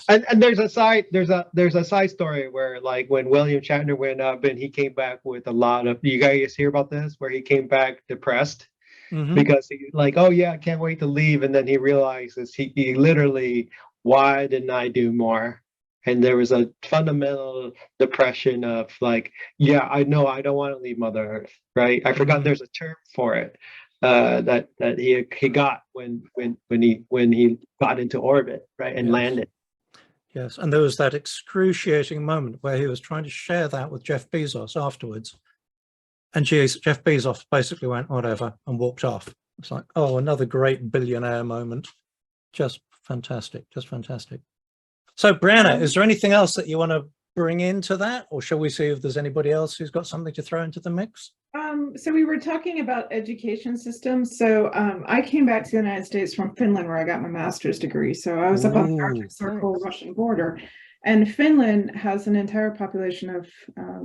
And there's a side story where, like, when William Shatner went up and he came back with a lot of, you guys hear about this, where he came back depressed because he's like, oh yeah, I can't wait to leave, and then he realizes he literally, why didn't I do more? And there was a fundamental depression of like, yeah, I know I don't want to leave Mother Earth, right? I forgot there's a term for it that he got when he got into orbit, right, and landed. Yes, and there was that excruciating moment where he was trying to share that with Jeff Bezos afterwards. And Jeff Bezos basically went, whatever, and walked off. It's like, oh, another great billionaire moment. Just fantastic, just fantastic. So, Brianna, is there anything else that you want to bring into that? Or shall we see if there's anybody else who's got something to throw into the mix? So we were talking about education systems. So I came back to the United States from Finland, where I got my master's degree. So I was up on the Arctic Circle, Russian border, and Finland has an entire population of a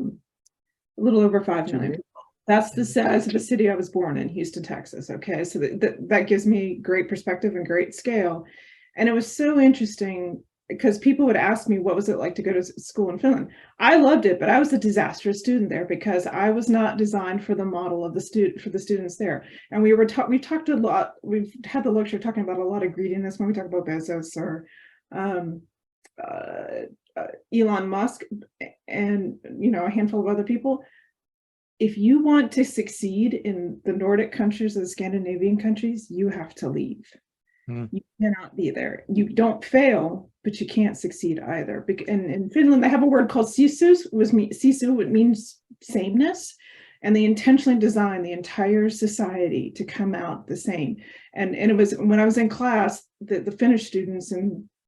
little over 5 million people. That's the size of the city I was born in, Houston, Texas. Okay, so that gives me great perspective and great scale. And it was so interesting because people would ask me, what was it like to go to school in Finland? I loved it, but I was a disastrous student there because I was not designed for the model of the students there. And we talked a lot, we've had the luxury of talking about a lot of greediness when we talk about Bezos or Elon Musk and, a handful of other people. If you want to succeed in the Nordic countries or the Scandinavian countries, you have to leave. You cannot be there. You don't fail, but you can't succeed either. And in Finland, they have a word called sisu. Sisu, it means sameness. And they intentionally designed the entire society to come out the same. And it was, when I was in class, the Finnish students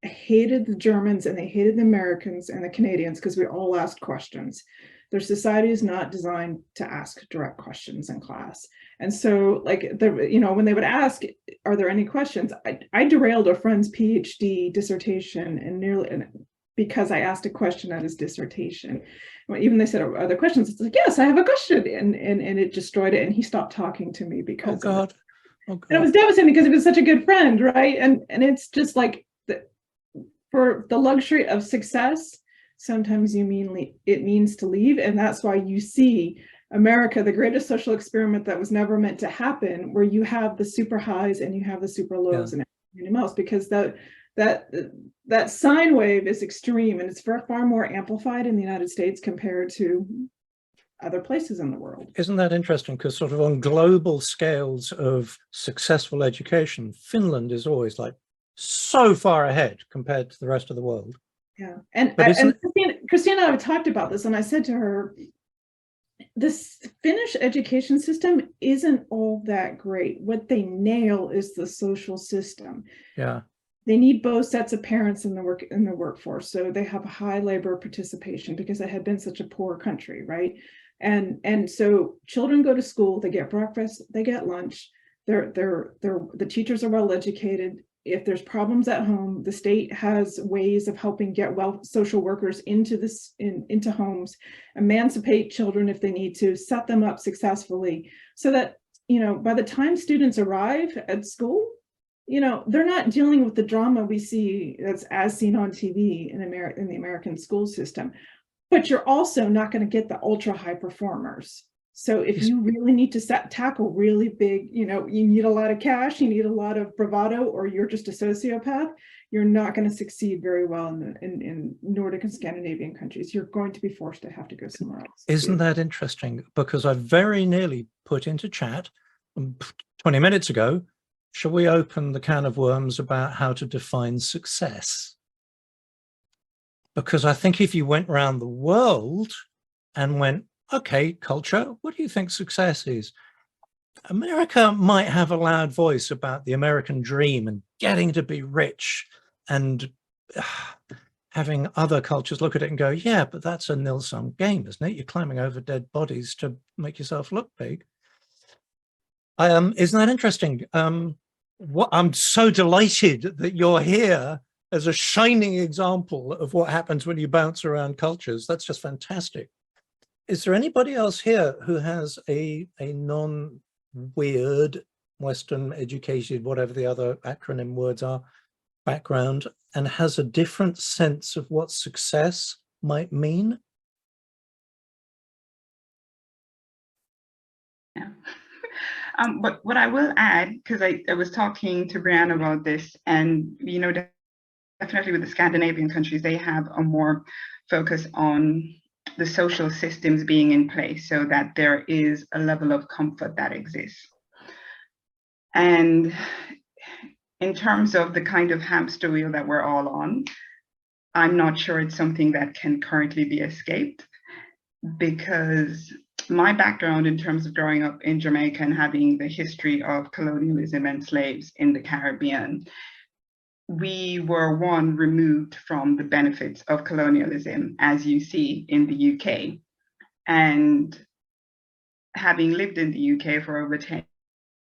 hated the Germans and they hated the Americans and the Canadians because we all asked questions. Their society is not designed to ask direct questions in class. And so, like, when they would ask, are there any questions? I derailed a friend's PhD dissertation because I asked a question at his dissertation. Even they said, are there questions? It's like, yes, I have a question. And it destroyed it. And he stopped talking to me because Oh, God. And it was devastating because he was such a good friend, right? And it's just like, for the luxury of success, sometimes it means to leave. And that's why you see America, the greatest social experiment that was never meant to happen, where you have the super highs and you have the super lows and everything else, because that sine wave is extreme and it's far more amplified in the United States compared to other places in the world. Isn't that interesting? Because sort of on global scales of successful education, Finland is always like so far ahead compared to the rest of the world. Yeah, and Christina and I have talked about this, and I said to her, this Finnish education system isn't all that great. What they nail is the social system. Yeah, they need both sets of parents in the workforce, so they have a high labor participation because it had been such a poor country, right? And so children go to school, they get breakfast, they get lunch. The teachers are well educated. if there's problems at home, the state has ways of helping get social workers into into homes, emancipate children if they need to, set them up successfully, so that, you know, by the time students arrive at school, you know, they're not dealing with the drama we see that's as seen on TV in the American school system. But you're also not going to get the ultra high performers. So if you really need to tackle really big, you know, you need a lot of cash, you need a lot of bravado, or you're just a sociopath, you're not going to succeed very well in Nordic and Scandinavian countries. You're going to be forced to have to go somewhere else. Isn't that interesting? Because I very nearly put into chat 20 minutes ago, shall we open the can of worms about how to define success? Because I think if you went around the world and went, okay, culture, what do you think success is? America might have a loud voice about the American dream and getting to be rich, and having other cultures look at it and go, yeah, but that's a nil-sum game, isn't it? You're climbing over dead bodies to make yourself look big. Isn't that interesting? I'm so delighted that you're here as a shining example of what happens when you bounce around cultures. That's just fantastic. Is there anybody else here who has a non-weird Western educated, whatever the other acronym words are, background, and has a different sense of what success might mean? Yeah. But what I will add, because I was talking to Brianna about this, and, you know, definitely with the Scandinavian countries, they have a more focus on the social systems being in place so that there is a level of comfort that exists. And in terms of the kind of hamster wheel that we're all on, I'm not sure it's something that can currently be escaped, because my background in terms of growing up in Jamaica and having the history of colonialism and slaves in the Caribbean, we were removed from the benefits of colonialism, as you see in the UK. And having lived in the UK for over 10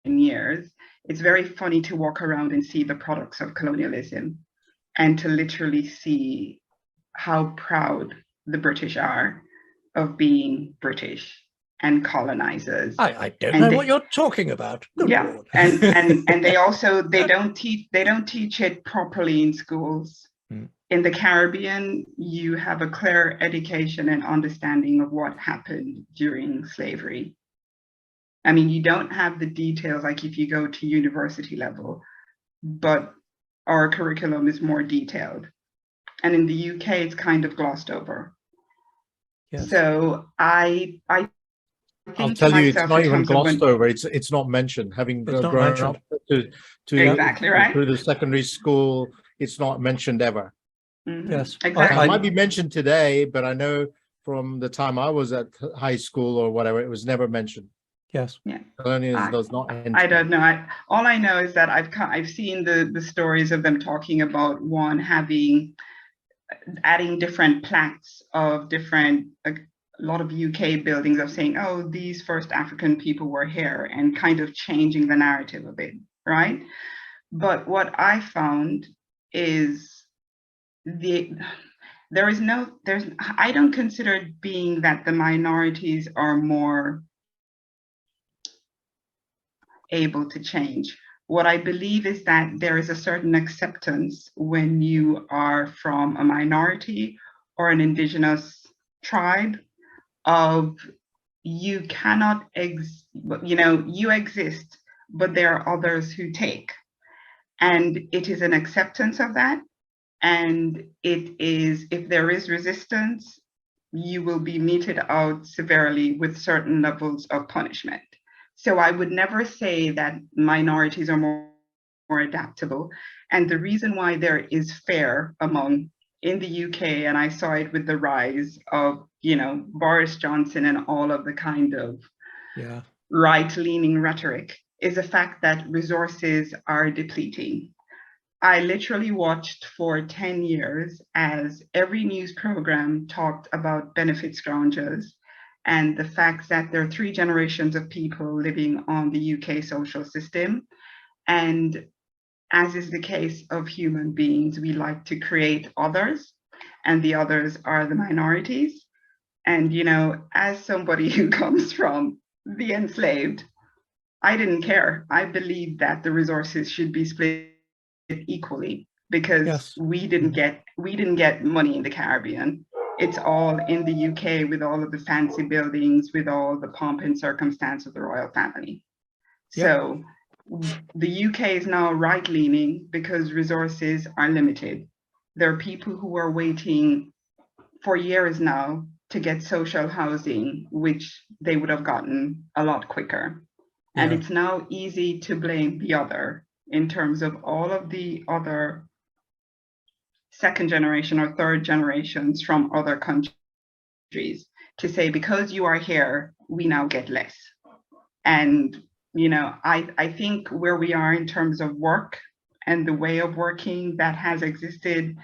years, it's very funny to walk around and see the products of colonialism and to literally see how proud the British are of being British and colonizers. I don't know what you're talking about. Good yeah, Lord. and they also they don't teach it properly in schools. In the Caribbean, you have a clear education and understanding of what happened during slavery. I mean, you don't have the details like if you go to university level, but our curriculum is more detailed. And in the UK, it's kind of glossed over. Yes. So I'll tell you, it's not even glossed over. It's not mentioned. Having grown up to exactly right through the secondary school, it's not mentioned ever. Mm-hmm. Yes, exactly. It might be mentioned today, but I know from the time I was at high school or whatever, it was never mentioned. Yes. Yeah. Colonialism does not enter. I don't know. All I know is that I've seen the stories of them talking about adding different plaques of different. A lot of UK buildings of saying, oh, these first African people were here, and kind of changing the narrative a bit, right? But what I found is I don't consider it being that the minorities are more able to change. What I believe is that there is a certain acceptance when you are from a minority or an indigenous tribe of you cannot, you exist, but there are others who take. And it is an acceptance of that. And it is, if there is resistance, you will be meted out severely with certain levels of punishment. So I would never say that minorities are more adaptable. And the reason why there is fear in the UK, and I saw it with the rise of, Boris Johnson and all of the kind of right-leaning rhetoric, is the fact that resources are depleting. I literally watched for 10 years as every news program talked about benefit scroungers and the fact that there are 3 generations of people living on the UK social system. And as is the case of human beings, we like to create others, and the others are the minorities. And, you know, as somebody who comes from the enslaved, I didn't care. I believed that the resources should be split equally, because Yes. we didn't get money in the Caribbean. It's all in the UK, with all of the fancy buildings, with all the pomp and circumstance of the royal family. Yep. So the UK is now right-leaning because resources are limited. There are people who are waiting for years now to get social housing, which they would have gotten a lot quicker. And Yeah. it's now easy to blame the other in terms of all of the other second generation or third generations from other countries, to say, because you are here, we now get less. And, you know, I think where we are in terms of work and the way of working that has existed,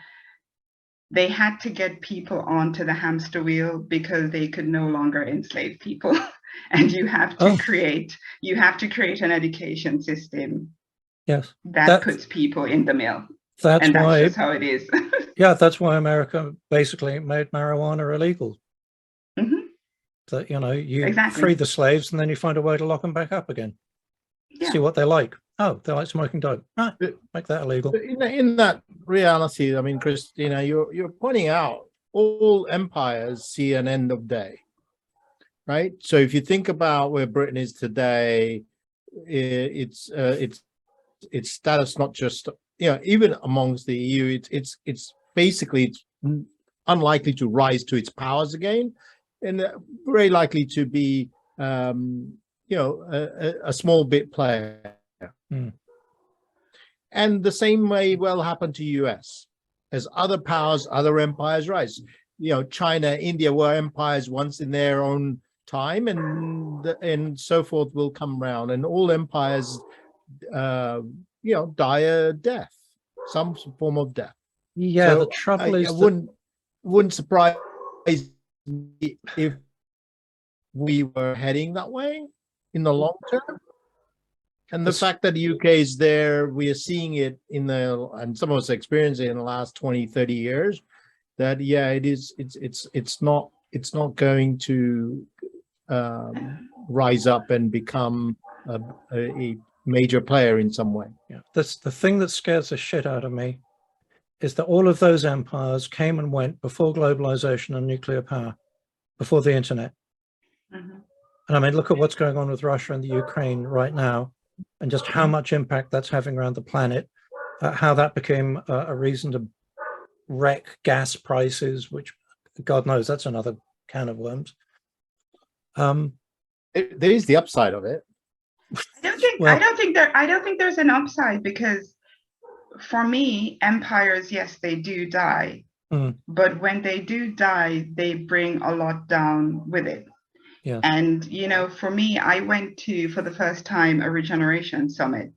they had to get people onto the hamster wheel because they could no longer enslave people. And you have to create an education system Yes. that puts people in the mill. That's And that's why, just how it is. yeah, that's why America basically made marijuana illegal. Mhm. That, you know, you Exactly. free the slaves and then you find a way to lock them back up again. Yeah. See what they like. Oh, they like smoking dope. Right, make that illegal. But in that reality, I mean, Christina, you're pointing out all empires see an end of day, right? So if you think about where Britain is today, its status, not just, you know, even amongst the EU, it's basically unlikely to rise to its powers again, and very likely to be, you know, a small bit player. Mm. And the same may well happen to US as other powers, other empires rise. You know, China, India were empires once in their own time, and so forth will come round, and all empires, you know, die a death, some form of death. Yeah, So the trouble I is wouldn't surprise me if we were heading that way in the long term. And the fact that the UK is there, we are seeing it and some of us experience it in the last 20, 30 years, that, yeah, it's not going to rise up and become a major player in some way. yeah, that's the thing that scares the shit out of me, is that all of those empires came and went before globalization and nuclear power, before the internet. Mhm. And I mean, look at what's going on with Russia and the Ukraine right now, and just how much impact that's having around the planet, how that became a reason to wreck gas prices, which God knows that's another can of worms. There is the upside of it. I don't think there's an upside, because for me, empires, yes, they do die. Mm. But when they do die, they bring a lot down with it. Yeah. And, you know, for me, I went to, for the first time, a Regeneration Summit.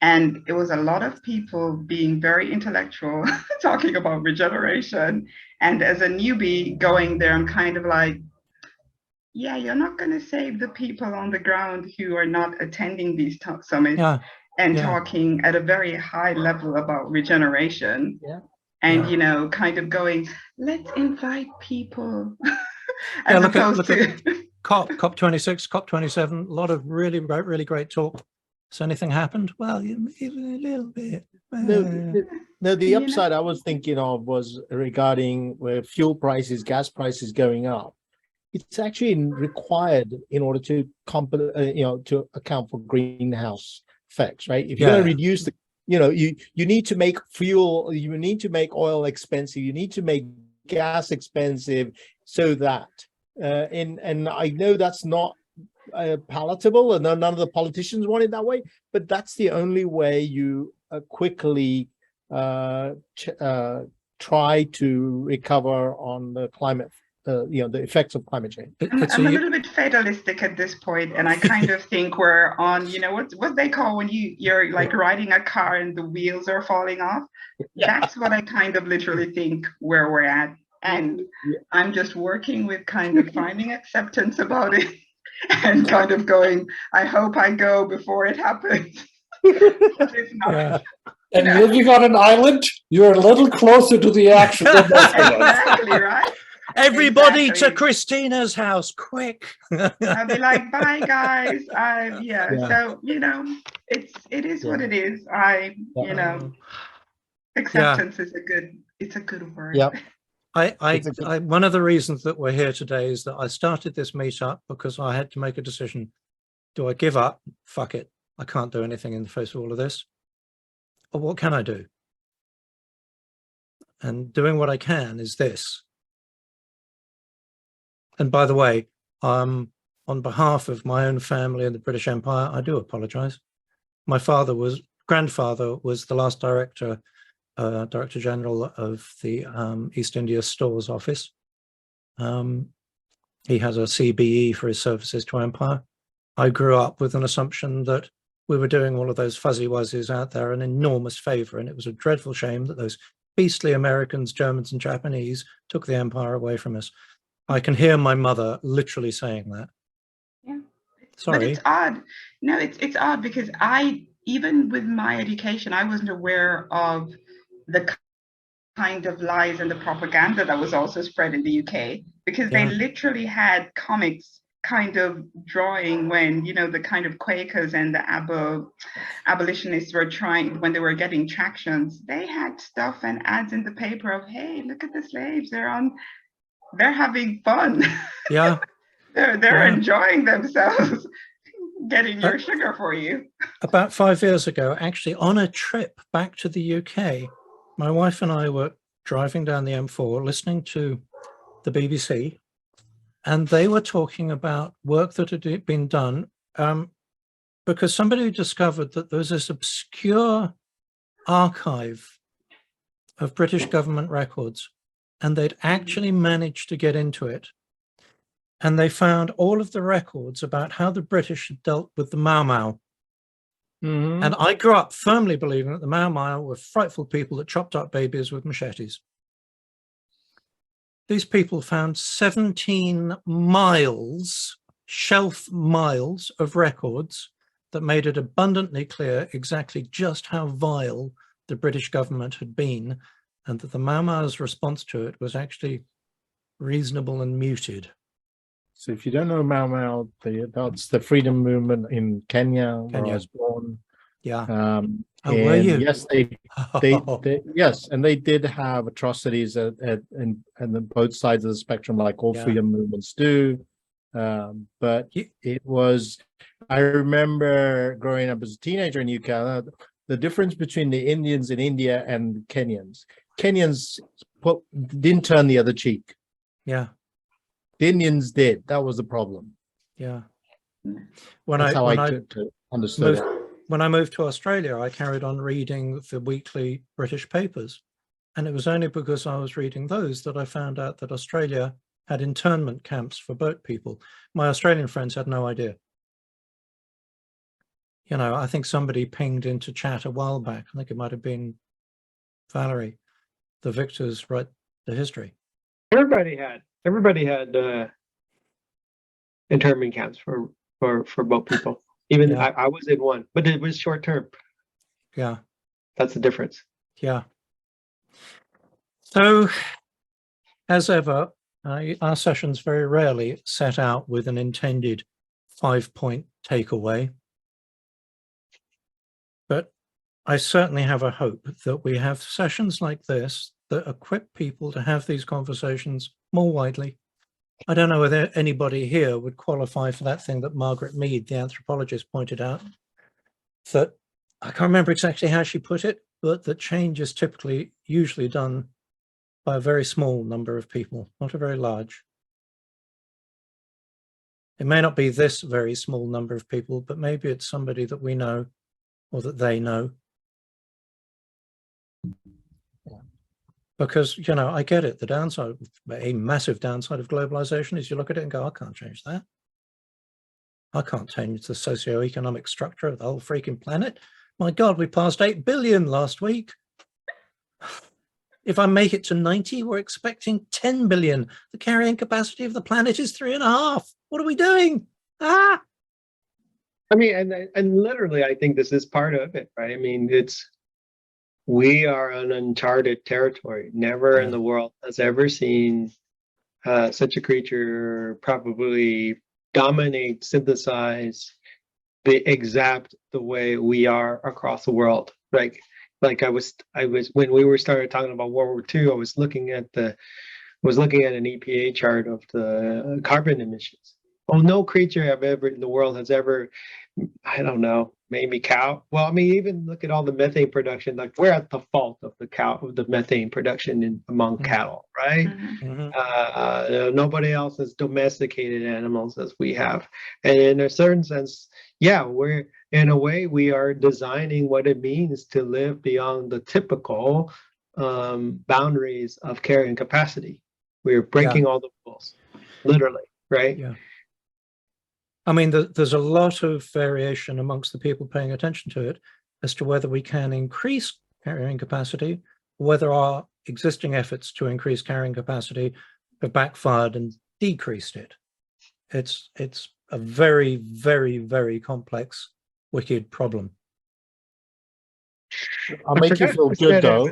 And it was a lot of people being very intellectual, talking about regeneration. And as a newbie going there, I'm kind of like, yeah, you're not going to save the people on the ground who are not attending these summits and talking at a very high level about regeneration. Yeah. And, you know, kind of going, let's invite people. Yeah, look at COP26, COP27, a lot of really great talk. Has anything happened? Well, even a little bit. No, the upside I was thinking of was regarding where fuel prices, gas prices going up. It's actually required in order to to account for greenhouse effects, right? If you're going to reduce the, you know, you need to make fuel, you need to make oil expensive, you need to make gas expensive, so that and I know that's not palatable, and none of the politicians want it that way, but that's the only way you quickly try to recover on the climate, you know, the effects of climate change. I'm a little bit fatalistic at this point, and I kind of think we're on, you know, what they call when you're like riding a car and the wheels are falling off. Yeah. That's what I kind of literally think where we're at. And I'm just working with kind of finding acceptance about it and kind of going, I hope I go before it happens. But if not, And No. living on an island, you're a little closer to the action than most of us. Exactly, right? Everybody to Exactly. Christina's house, quick. I'll be like, bye guys. Yeah. Yeah. So, it is what Yeah. it is. Acceptance is it's a good word. Yep. One of the reasons that we're here today is that I started this meetup because I had to make a decision. Do I give up? Fuck it. I can't do anything in the face of all of this. Or what can I do? And doing what I can is this. And by the way, on behalf of my own family and the British Empire, I do apologize. My grandfather was the last Director General of the East India Stores Office. He has a CBE for his services to Empire. I grew up with an assumption that we were doing all of those fuzzy wuzzies out there an enormous favor, and it was a dreadful shame that those beastly Americans, Germans, and Japanese took the empire away from us. I can hear my mother literally saying that. Yeah. Sorry. But it's odd. No, it's odd because even with my education, I wasn't aware of the kind of lies and the propaganda that was also spread in the UK, because they literally had comics kind of drawing when, the kind of Quakers and the abolitionists were trying, when they were getting tractions, they had stuff and ads in the paper of, hey, look at the slaves, they're having fun. Yeah. they're enjoying themselves. Getting your sugar for you. About 5 years ago, actually on a trip back to the UK, my wife and I were driving down the M4 listening to the BBC, and they were talking about work that had been done because somebody discovered that there was this obscure archive of British government records, and they'd actually managed to get into it. And they found all of the records about how the British had dealt with the Mau Mau. Mhm. And I grew up firmly believing that the Mau Mau were frightful people that chopped up babies with machetes. These people found 17 miles, shelf miles of records that made it abundantly clear exactly just how vile the British government had been, and that the Mau Mau's response to it was actually reasonable and muted. So if you don't know Mau Mau, that's the freedom movement in Kenya, where I was born. Yeah. Oh, were you? Yes, yes, and they did have atrocities at both sides of the spectrum, like all freedom movements do. But it was, I remember growing up as a teenager in UK, the difference between the Indians in India and Kenyans. Kenyans didn't turn the other cheek. Yeah. The Indians did. That was the problem. Yeah. That's how I understood it. When I moved to Australia, I carried on reading the weekly British papers. And it was only because I was reading those that I found out that Australia had internment camps for boat people. My Australian friends had no idea. I think somebody pinged into chat a while back. I think it might have been Valerie. The victors write the history. Everybody had internment camps for boat people. Even I was in one, but it was short term. Yeah. That's the difference. Yeah. So, as ever, our sessions very rarely set out with an intended 5-point takeaway. But I certainly have a hope that we have sessions like this that equip people to have these conversations more widely. I don't know whether anybody here would qualify for that thing that Margaret Mead, the anthropologist, pointed out, that I can't remember exactly how she put it, but that change is usually done by a very small number of people, not a very large. It may not be this very small number of people, but maybe it's somebody that we know or that they know. Because, I get it. The downside, a massive downside of globalization is you look at it and go, I can't change that. I can't change the socioeconomic structure of the whole freaking planet. My God, we passed 8 billion last week. If I make it to 90, we're expecting 10 billion. The carrying capacity of the planet is 3.5. What are we doing? I mean, and literally, I think this is part of it, right? I mean, it's we are on uncharted territory. Never in the world has ever seen such a creature probably dominate, synthesize, be exact the way we are across the world. Like I was when we were started talking about World War II, I was looking at an EPA chart of the carbon emissions. Well, no creature in the world has ever, I don't know, maybe cow. Well, I mean, even look at all the methane production. Like we're at the fault of the methane production among cattle, right? Nobody else has domesticated animals as we have, and in a certain sense, yeah, in a way we are designing what it means to live beyond the typical boundaries of carrying capacity. We're breaking all the rules, literally, right? Yeah. I mean, there's a lot of variation amongst the people paying attention to it as to whether we can increase carrying capacity, whether our existing efforts to increase carrying capacity have backfired and decreased it. It's a very, very, very complex, wicked problem. I'll make you feel good though.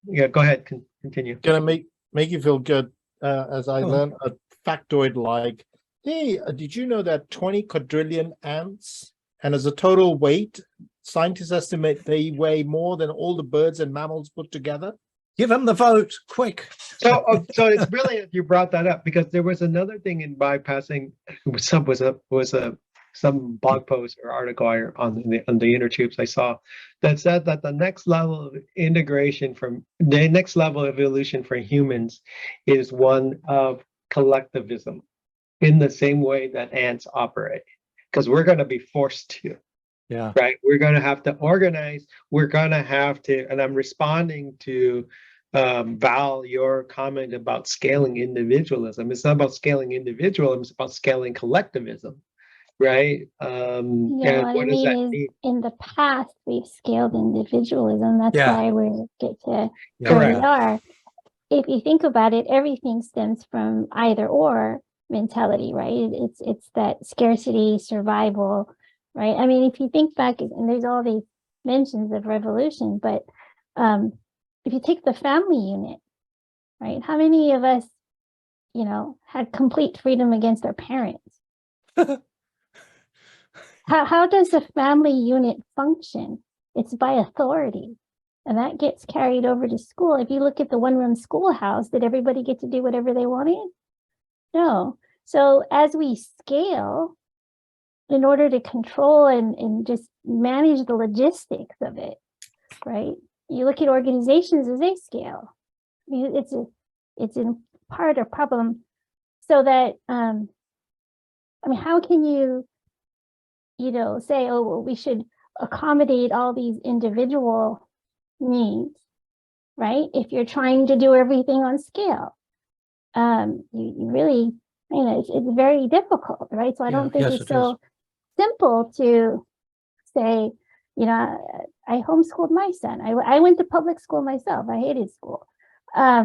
Yeah, go ahead, continue. Gonna make you feel good as I learned a factoid like, hey, did you know that 20 quadrillion ants, and as a total weight, scientists estimate they weigh more than all the birds and mammals put together? Give them the vote, quick. So it's brilliant you brought that up, because there was another thing in bypassing. Some blog post or article on the inner tubes I saw that said that the next level of evolution for humans is one of collectivism, in the same way that ants operate, because we're going to be forced to. Yeah. Right. We're going to have to organize. We're going to have to, and I'm responding to Val, your comment about scaling individualism. It's not about scaling individualism, it's about scaling collectivism. Right. And what does that mean? In the past, we've scaled individualism. That's why we get to where we are. If you think about it, everything stems from either or mentality, right? It's that scarcity, survival, right? I mean, if you think back, and there's all these mentions of revolution, but if you take the family unit, right? How many of us, had complete freedom against our parents? How does a family unit function? It's by authority, and that gets carried over to school. If you look at the one-room schoolhouse, did everybody get to do whatever they wanted? No. So as we scale, in order to control and just manage the logistics of it, right? You look at organizations as they scale. I mean, it's in part a problem, so that how can you say, oh, well, we should accommodate all these individual needs, right? If you're trying to do everything on scale, you really, it's very difficult, right? So I don't think it's so simple to say, I homeschooled my son. I went to public school myself. I hated school. I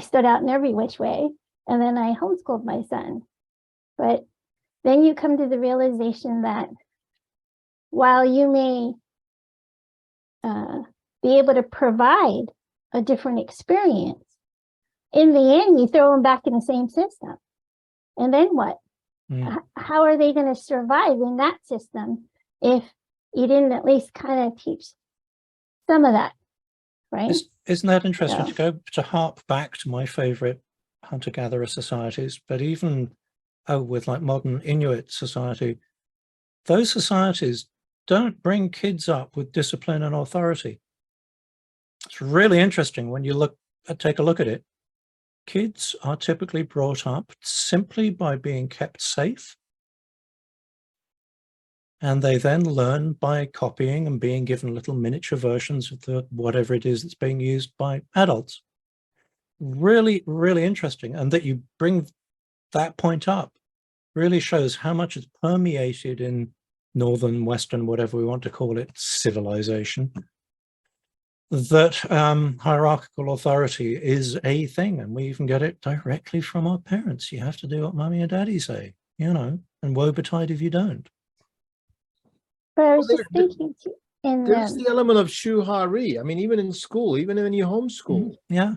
stood out in every which way, and then I homeschooled my son. But then you come to the realization that while you may be able to provide a different experience, in the end, you throw them back in the same system. And then what? How are they going to survive in that system if you didn't at least kind of teach some of that, right? Isn't that interesting to harp back to my favorite hunter-gatherer societies, but even with like modern Inuit society, those societies don't bring kids up with discipline and authority. It's really interesting when you take a look at it. Kids are typically brought up simply by being kept safe, and they then learn by copying and being given little miniature versions of whatever it is that's being used by adults. Really, really interesting. And that you bring that point up really shows how much is permeated in Northern, Western, whatever we want to call it, civilization, that hierarchical authority is a thing, and we even get it directly from our parents. You have to do what mommy and daddy say, and woe betide if you don't. But I was just thinking, There's the element of shuhari. I mean, even in school, even when you homeschool, Yeah.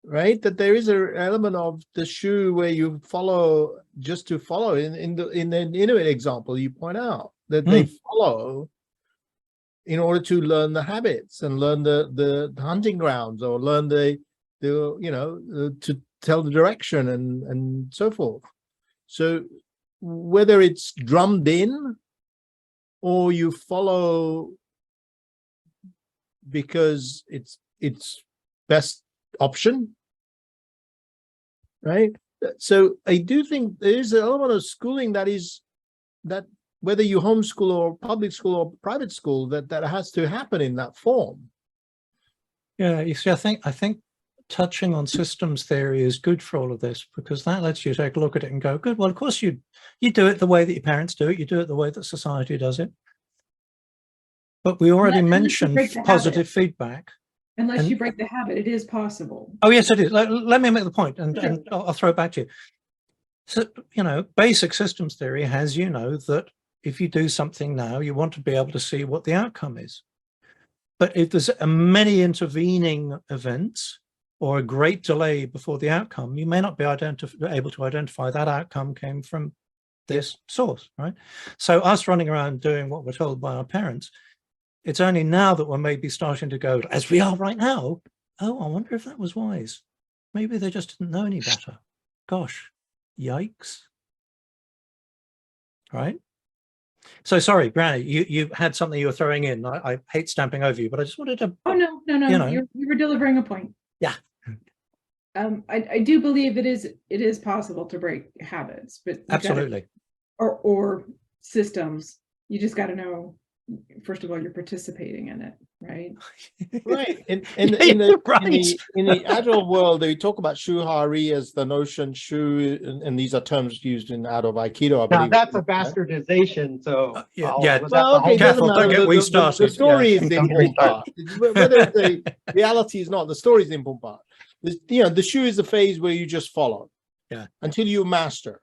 right? That there is an element of the shu where you follow just to follow. In the Inuit example, you point out that they follow in order to learn the habits and learn the hunting grounds, or learn the to tell the direction and so forth. So whether it's drummed in or you follow because it's best option, right? So I do think there is an element of schooling that whether you homeschool or public school or private school, that has to happen in that form. Yeah, you see, I think touching on systems theory is good for all of this, because that lets you take a look at it and go, good, well, of course you do it the way that your parents do it, you do it the way that society does it. But we already mentioned positive feedback. Unless you break the habit, it is possible. Oh, yes, it is. Let me make the point, and I'll throw it back to you. So, basic systems theory has, that if you do something now, you want to be able to see what the outcome is. But if there's many intervening events or a great delay before the outcome, you may not be able to identify that outcome came from this source, right? So us running around doing what we're told by our parents, it's only now that we're maybe starting to go, as we are right now, oh, I wonder if that was wise. Maybe they just didn't know any better. Gosh, yikes. Right? So sorry, Granny, you had something you were throwing in. I hate stamping over you, but I just wanted to... Oh, no. You were delivering a point. Yeah. I do believe it is possible to break habits, but absolutely. Or systems. You just got to know, first of all, you're participating in it, right? Right. In the agile world, they talk about shuhari as the notion shu, and these are terms used in out of Aikido, I believe. Now, that's a bastardization. So well, okay, careful, don't get we started. The story is the important part. Whether the reality is not, the story is the important part. The shu is the phase where you just follow, until you master,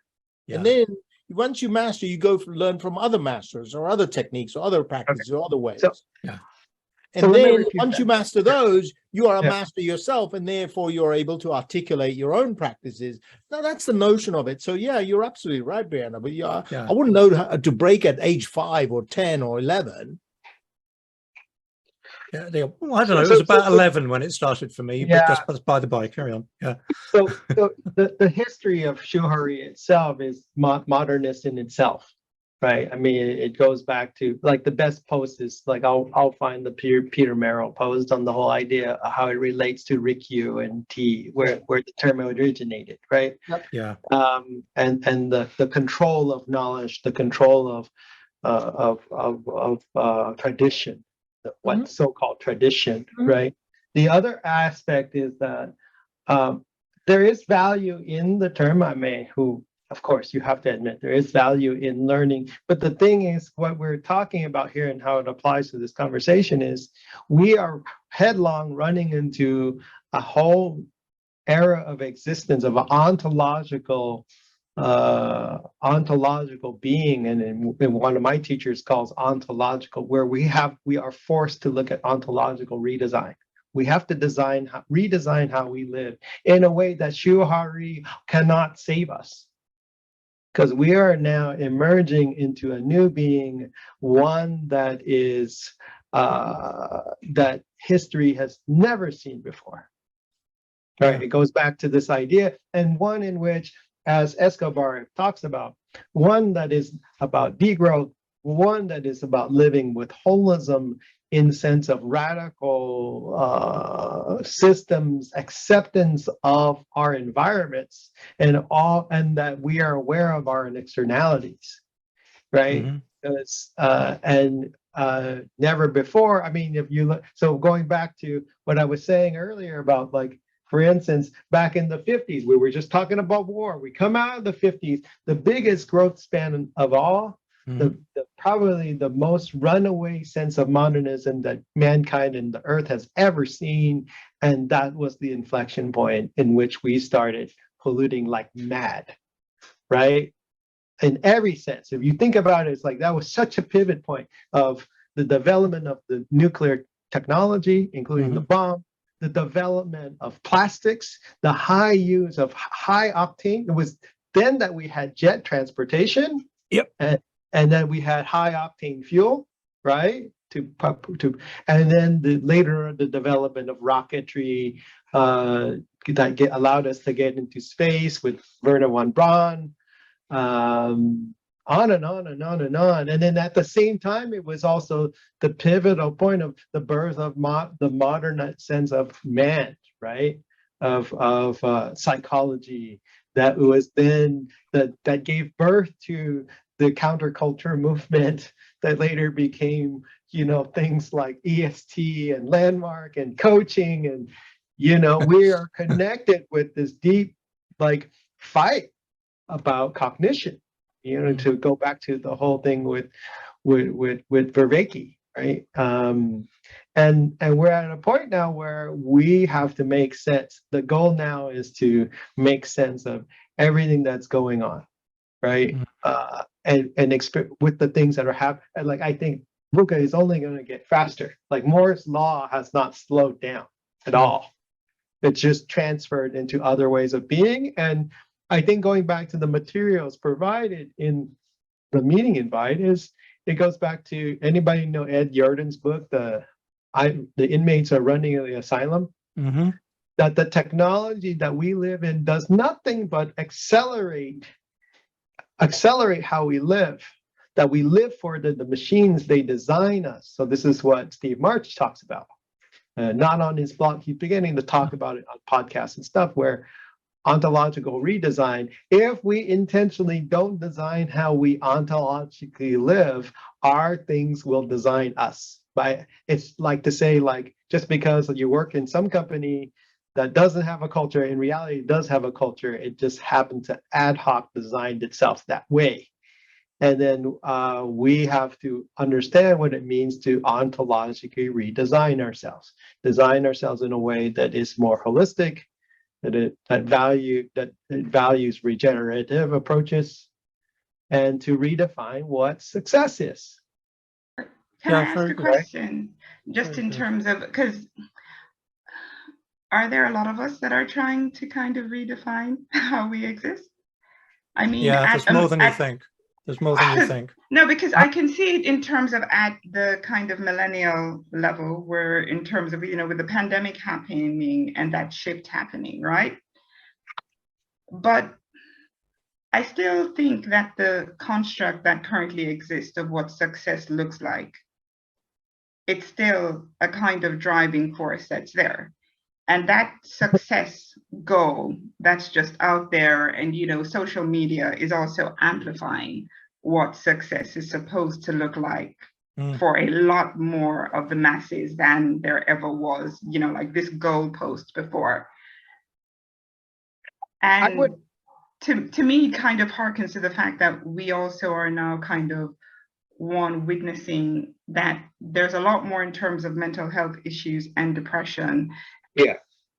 and then once you master, you go learn from other masters or other techniques or other practices or other ways. And then once you master those, you are a master yourself, and therefore you're able to articulate your own practices. Now that's the notion of it. So yeah, you're absolutely right, Brianna. But I wouldn't know how to break at age 5 or 10 or 11. I don't know. It was about 11 when it started for me, but just by the by, carry on. Yeah. So the history of shuhari itself is modernist in itself, right? I mean, it goes back to, like, the best post is, like, I'll find the Peter Merrill post on the whole idea of how it relates to Rikyu and tea, where the term originated, right? Yeah. And the control of knowledge, the control of tradition. What so-called tradition, right? The other aspect is that there is value in the term who, of course, you have to admit there is value in learning. But the thing is, what we're talking about here and how it applies to this conversation is we are headlong running into a whole era of existence of an ontological being, and one of my teachers calls ontological, where we are forced to look at ontological redesign. We have to redesign how we live in a way that shuhari cannot save us, because we are now emerging into a new being, one that is that history has never seen before. Right? It goes back to this idea, and one in which, as Escobar talks about, one that is about degrowth, one that is about living with holism in sense of radical systems, acceptance of our environments, and that we are aware of our externalities, right? Never before. I mean, if you look, so going back to what I was saying earlier about, like, for instance, back in the 50s, we were just talking about war. We come out of the 50s, the biggest growth span of all, probably the most runaway sense of modernism that mankind and the earth has ever seen. And that was the inflection point in which we started polluting like mad, right? In every sense. If you think about it, it's like that was such a pivot point of the development of the nuclear technology, including the Mhm. bomb, the development of plastics, the high use of high octane. It was then that we had jet transportation. Yep. And then we had high octane fuel, right? And then later the development of rocketry that allowed us to get into space with Wernher von Braun, on and on and on and on. And then at the same time, it was also the pivotal point of the birth of the modern sense of man, right? Of psychology that was then that gave birth to the counterculture movement that later became, things like EST and Landmark and coaching. And, we are connected with this deep, fight about cognition, to go back to the whole thing with Vervaeke, right? And we're at a point now where we have to make sense. The goal now is to make sense of everything that's going on, right? And with the things that are happening. I think VUCA is only going to get faster. Moore's law has not slowed down at all. It's just transferred into other ways of being. And I think going back to the materials provided in the meeting invite it goes back to, anybody know Ed Yardens' book, the inmates are running the asylum? Mm-hmm. That the technology that we live in does nothing but accelerate how we live, that we live for the machines, they design us. So this is what Steve March talks about. Not on his blog, he's beginning to talk about it on podcasts and stuff, where ontological redesign, if we intentionally don't design how we ontologically live, our things will design us. It's like to say, just because you work in some company that doesn't have a culture, in reality it does have a culture, it just happened to ad hoc design itself that way. And then we have to understand what it means to ontologically redesign ourselves, in a way that is more holistic, that values regenerative approaches, and to redefine what success is. Can I ask a question? Just in terms of, because are there a lot of us that are trying to kind of redefine how we exist? I mean, yeah, there's more than you think. There's more than you think. No, because I can see it in terms of at the kind of millennial level, where in terms of, with the pandemic happening and that shift happening, right? But I still think that the construct that currently exists of what success looks like, it's still a kind of driving force that's there. And that success goal that's just out there, and social media is also amplifying what success is supposed to look like for a lot more of the masses than there ever was, like this goalpost before. And to me, kind of harkens to the fact that we also are now kind of witnessing that there's a lot more in terms of mental health issues and depression. Yeah.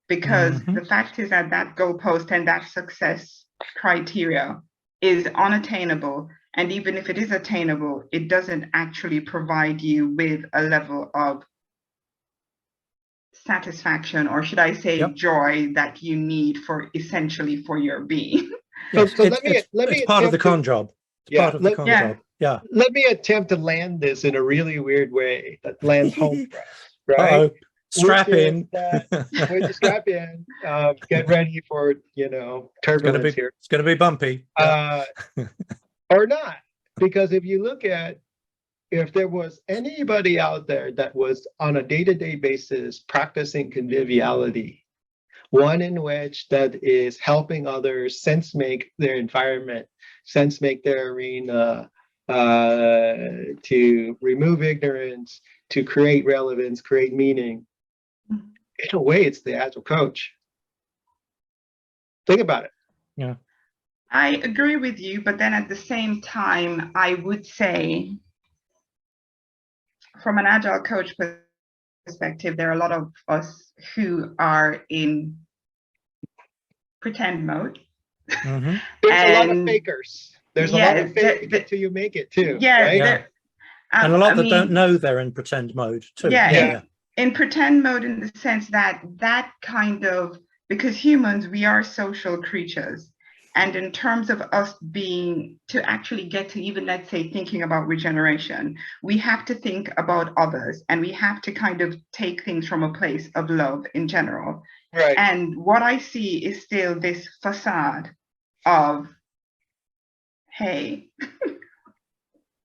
Because the fact is that goalpost and that success criteria is unattainable. And even if it is attainable, it doesn't actually provide you with a level of satisfaction, or should I say joy, that you need for your being. Yes, so let me it's part of the con job. It's part of the con job. Yeah. Let me attempt to land this in a really weird way that lands home for us, right? Uh-oh. Strap in. Strap in. Get ready for turbulence here. It's going to be bumpy. Or not, because if there was anybody out there that was on a day-to-day basis practicing conviviality, one in which that is helping others sense make their environment, sense make their arena, to remove ignorance, to create relevance, create meaning. In a way, it's the Agile coach. Think about it. Yeah. I agree with you, but then at the same time, I would say, from an Agile coach perspective, there are a lot of us who are in pretend mode. Mm-hmm. There's a lot of fakers. There's a lot of fakers until you make it too. Yeah, right? And a lot I that don't mean, know they're in pretend mode too. Yeah. In pretend mode, in the sense that kind of, because humans, we are social creatures. And in terms of us being, to actually get to even, let's say, thinking about regeneration, we have to think about others, and we have to kind of take things from a place of love in general. Right. And what I see is still this facade of, hey,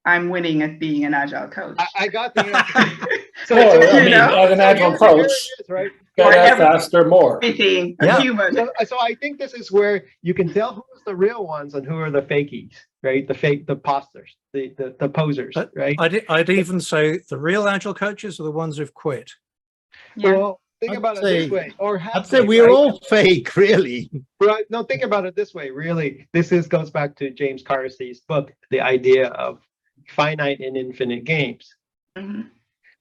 I'm winning at being an agile coach. I got the answer. Well, I you mean, know? as an agile here coach, it is, right? better, every- faster, more. Everything, Yeah. a human. So I think this is where you can tell who's the real ones and who are the fakies, right? The posters, the posers, But right? I'd even say the real agile coaches are the ones who've quit. Yeah. Well, think I'd about it say- this way, or I'd have say they, we're right? all fake, really. Right. No, think about it this way. Really, goes back to James Carsey's book, the idea of finite and infinite games. Mhm.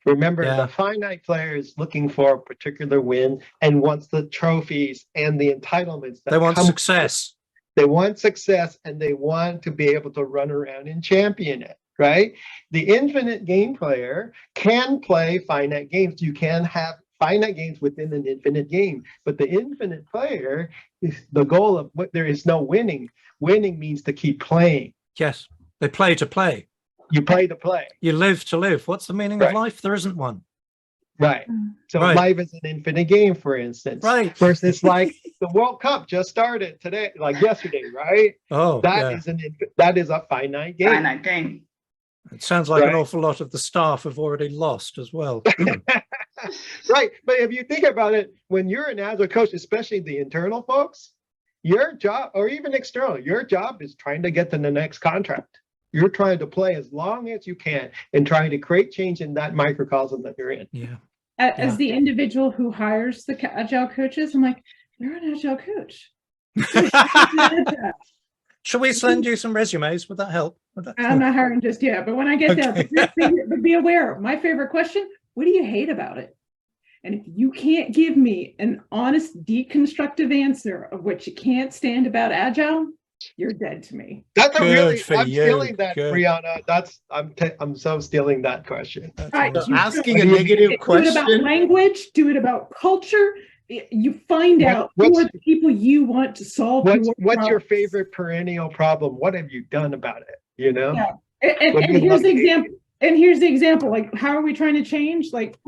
Remember, Yeah. the finite player is looking for a particular win and wants the trophies and the entitlements that They want come. success. They want success and they want to be able to run around and champion it, right? The infinite game player can play finite games. You can have finite games within an infinite game, but the infinite player is the goal of what there is no winning. Winning means to keep playing. Yes. They play to play. You play to play, You live to live. What's the meaning Right. of life? There isn't one. right? So Right. life is an infinite game, for instance. Right. Versus like the World Cup just started today, like yesterday, right? Oh, That yeah. that is a finite game. Finite game. It sounds like an Right. awful lot of the staff have already lost as well. Right. But if you think about it, when you're an agile coach, especially the internal folks, your job, or even external, your job is trying to get to the next contract. You're trying to play as long as you can and trying to create change in that microcosm that you're in. Yeah. As Yeah. the individual who hires the agile coaches, I'm like, you're an agile coach. Shall we send you some resumes? Would that help? Would that- I'm not hiring just yet, but when I get there, Okay. but be aware, my favorite question, what do you hate about it? And if you can't give me an honest, deconstructive answer of what you can't stand about agile, you're dead to me. That's a Good really, for I'm you. stealing that, Good. Brianna. I'm so stealing that question. That's Right, awesome. you- Asking a Do you- negative Do it about question. language, do it about culture. You find What- out who what's- are the people you want to solve. What's your your problems. favorite perennial problem? What have you done about it? You know? Yeah. And Would you here's love the to- example. And here's the example. Like, how are we trying to change? Like,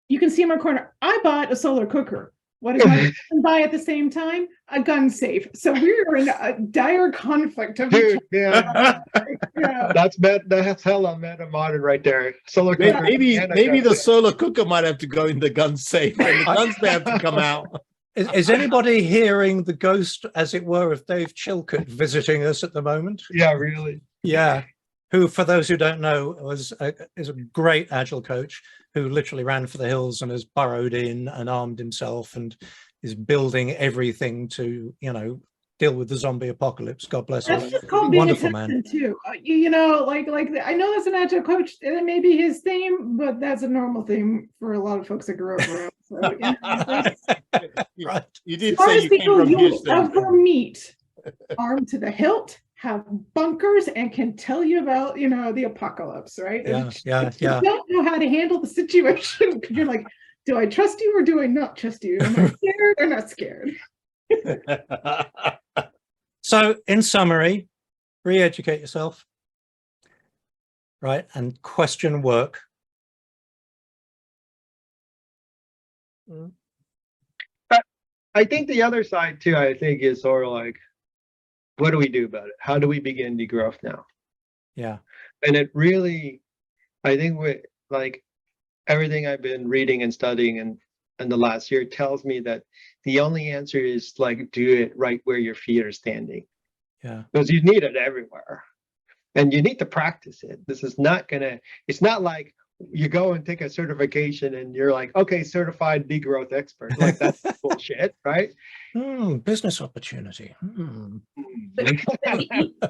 you can see in my corner. I bought a solar cooker. What did my husband buy at the same time? A gun safe. So we're in a dire conflict of each Dude, yeah, other. Yeah. that's hella meta modern right there. Solar cooker. Maybe and a maybe gun the safe. solar cooker might have to go in the gun safe, and the guns may have to come out. Is anybody hearing the ghost, as it were, of Dave Chilcott visiting us at the moment? Yeah, really. Yeah. Who, for those who don't know, is a great agile coach who literally ran for the hills and has burrowed in and armed himself and is building everything to, deal with the zombie apocalypse. God bless him. That's just called being a Wonderful man. Texan too. Like I know that's an agile coach, and it may be his theme, but that's a normal theme for a lot of folks that grew up around. So, Right. You did say smartest you came people from you'll Houston. ever meet, armed to the hilt, have bunkers, and can tell you about the apocalypse. Right? Yeah, yeah, If you yeah. don't know how to handle the situation, you're like, do I trust you or do I not trust you? Am I scared or not scared? So, in summary, re-educate yourself, right, and question work. I think the other side too, I think, is sort of like, what do we do about it? How do we begin degrowth now? Yeah, And it really, I think like everything I've been reading and studying in the last year tells me that the only answer is like do it right where your feet are standing, yeah, because you need it everywhere and you need to practice it. This is not it's not like you go and take a certification and you're like, okay, certified degrowth expert. Like that's bullshit, right? business opportunity. But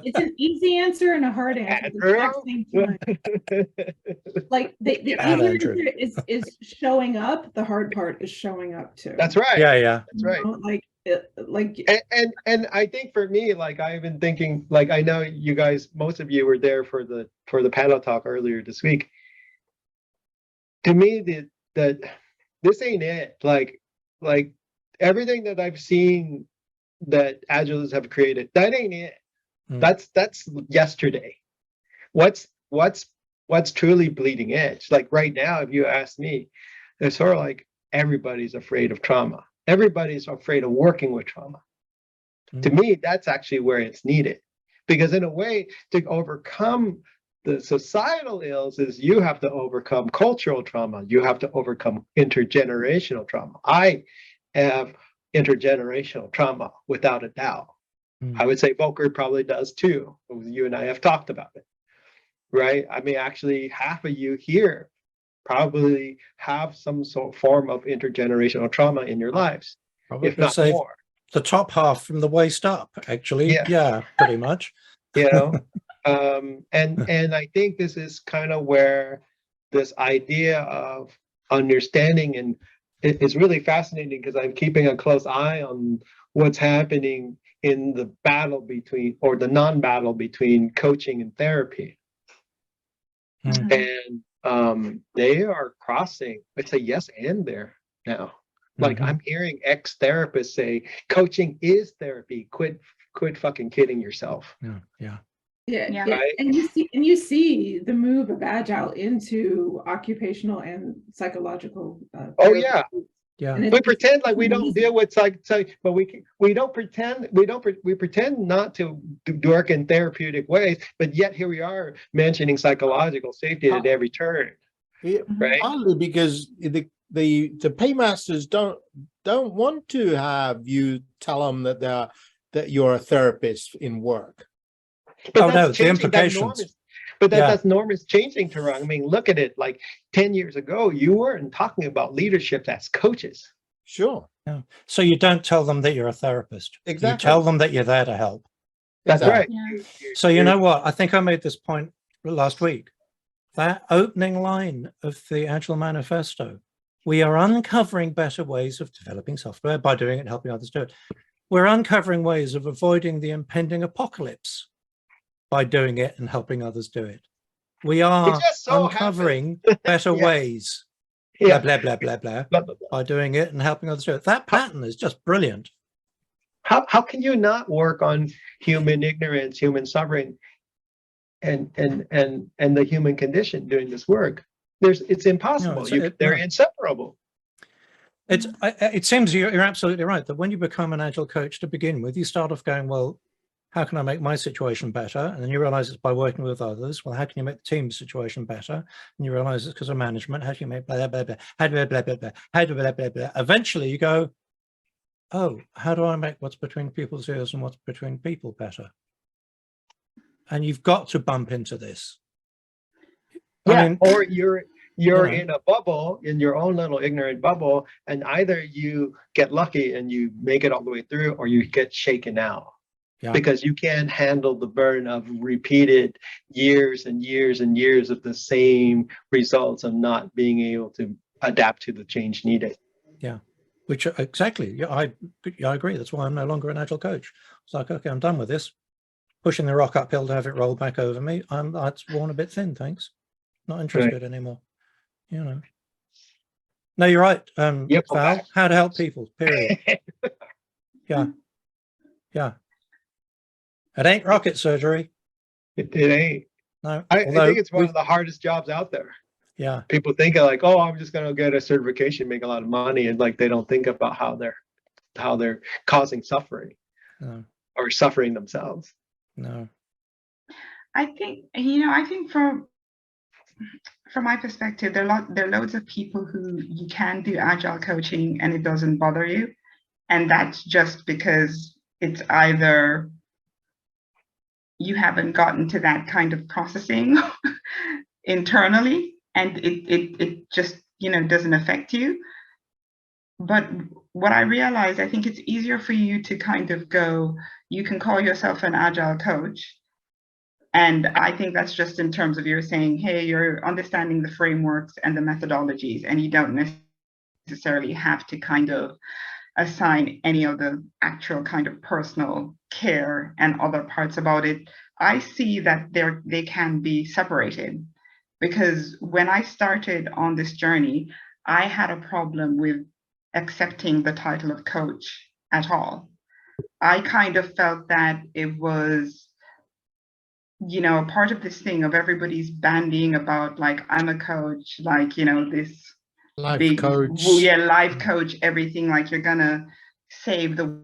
it's an easy answer and a hard answer at the exact same time. Like the easy Andrew. answer is showing up. The hard part is showing up too. That's right. Yeah, yeah. That's right. Like like, And I think for me, like I've been thinking, like I know you guys, most of you were there for the panel talk earlier this week. To me, that this ain't it. Like everything that I've seen that Agilists have created, that ain't it. That's yesterday. What's truly bleeding edge? Like right now, if you ask me, it's sort of like everybody's afraid of trauma. Everybody's afraid of working with trauma. To me, that's actually where it's needed. Because in a way, to overcome the societal ills is you have to overcome cultural trauma. You have to overcome intergenerational trauma. I have intergenerational trauma without a doubt. I would say Volker probably does too. You and I have talked about it, right? I mean, actually, half of you here probably have some sort of form of intergenerational trauma in your lives, if not more. The top half from the waist up, actually. Yeah, pretty much. You know, and I think this is kind of where this idea of understanding, and it's really fascinating because I'm keeping a close eye on what's happening in the battle between, or the non-battle between coaching and therapy. And they are crossing. It's a yes and there now. Like I'm hearing ex-therapists say, coaching is therapy. Quit fucking kidding yourself. Yeah. Right? And you see the move of Agile into occupational and psychological. Oh yeah. Yeah. We pretend like we don't deal with but we don't pretend, we pretend not to work in therapeutic ways, but yet here we are mentioning psychological safety at every turn. Right? Partly because the paymasters don't want to have you tell them that you're a therapist in work. But the implications. That's norm is changing, Tarang. I mean, look at it. Like 10 years ago, you weren't talking about leadership as coaches. Sure. Yeah. So you don't tell them that you're a therapist. Exactly. You tell them that you're there to help. That's right. Yeah. So you know what? I think I made this point last week. That opening line of the Agile Manifesto, we are uncovering better ways of developing software by doing it and helping others do it. We're uncovering ways of avoiding the impending apocalypse by doing it and helping others do it. We are uncovering better ways, blah, blah, blah, blah, blah, by doing it and helping others do it. That pattern is just brilliant. How can you not work on human ignorance, human suffering, and the human condition doing this work? It's impossible. They're inseparable. It seems you're absolutely right that when you become an Agile coach to begin with, you start off going, well, how can I make my situation better? And then you realize it's by working with others. Well, how can you make the team's situation better? And you realize it's because of management. How do you make blah, blah, blah, how do blah, blah, blah, how do blah, blah, blah. Eventually you go, oh, how do I make what's between people's ears and what's between people better? And you've got to bump into this. Yeah, I mean, or you're in a bubble, in your own little ignorant bubble, and either you get lucky and you make it all the way through, or you get shaken out. Yeah. Because you can't handle the burden of repeated years and years and years of the same results of not being able to adapt to the change needed. Yeah, which exactly. Yeah, I agree. That's why I'm no longer an Agile coach. It's like, okay, I'm done with this. Pushing the rock uphill to have it roll back over me. That's worn a bit thin. Thanks. Not interested anymore. You know. No, you're right. Val, how to help people. Period. Yeah. Yeah. It ain't rocket surgery. It ain't. No. I think it's one of the hardest jobs out there. Yeah. People think like, oh, I'm just gonna get a certification, make a lot of money, and like they don't think about how they're causing suffering. No. Or suffering themselves. No. I think from my perspective, there are loads of people who you can do Agile coaching and it doesn't bother you. And that's just because it's either you haven't gotten to that kind of processing internally and it just, doesn't affect you. But what I realized, I think it's easier for you to kind of go, you can call yourself an Agile coach. And I think that's just in terms of you're saying, hey, you're understanding the frameworks and the methodologies, and you don't necessarily have to kind of assign any of the actual kind of personal care and other parts about it. I see that they can be separated, because when I started on this journey, I had a problem with accepting the title of coach at all. I kind of felt that it was, you know, part of this thing of everybody's bandying about, like, I'm a coach, like, you know, this Life big, coach. yeah, life coach, everything, like you're gonna save the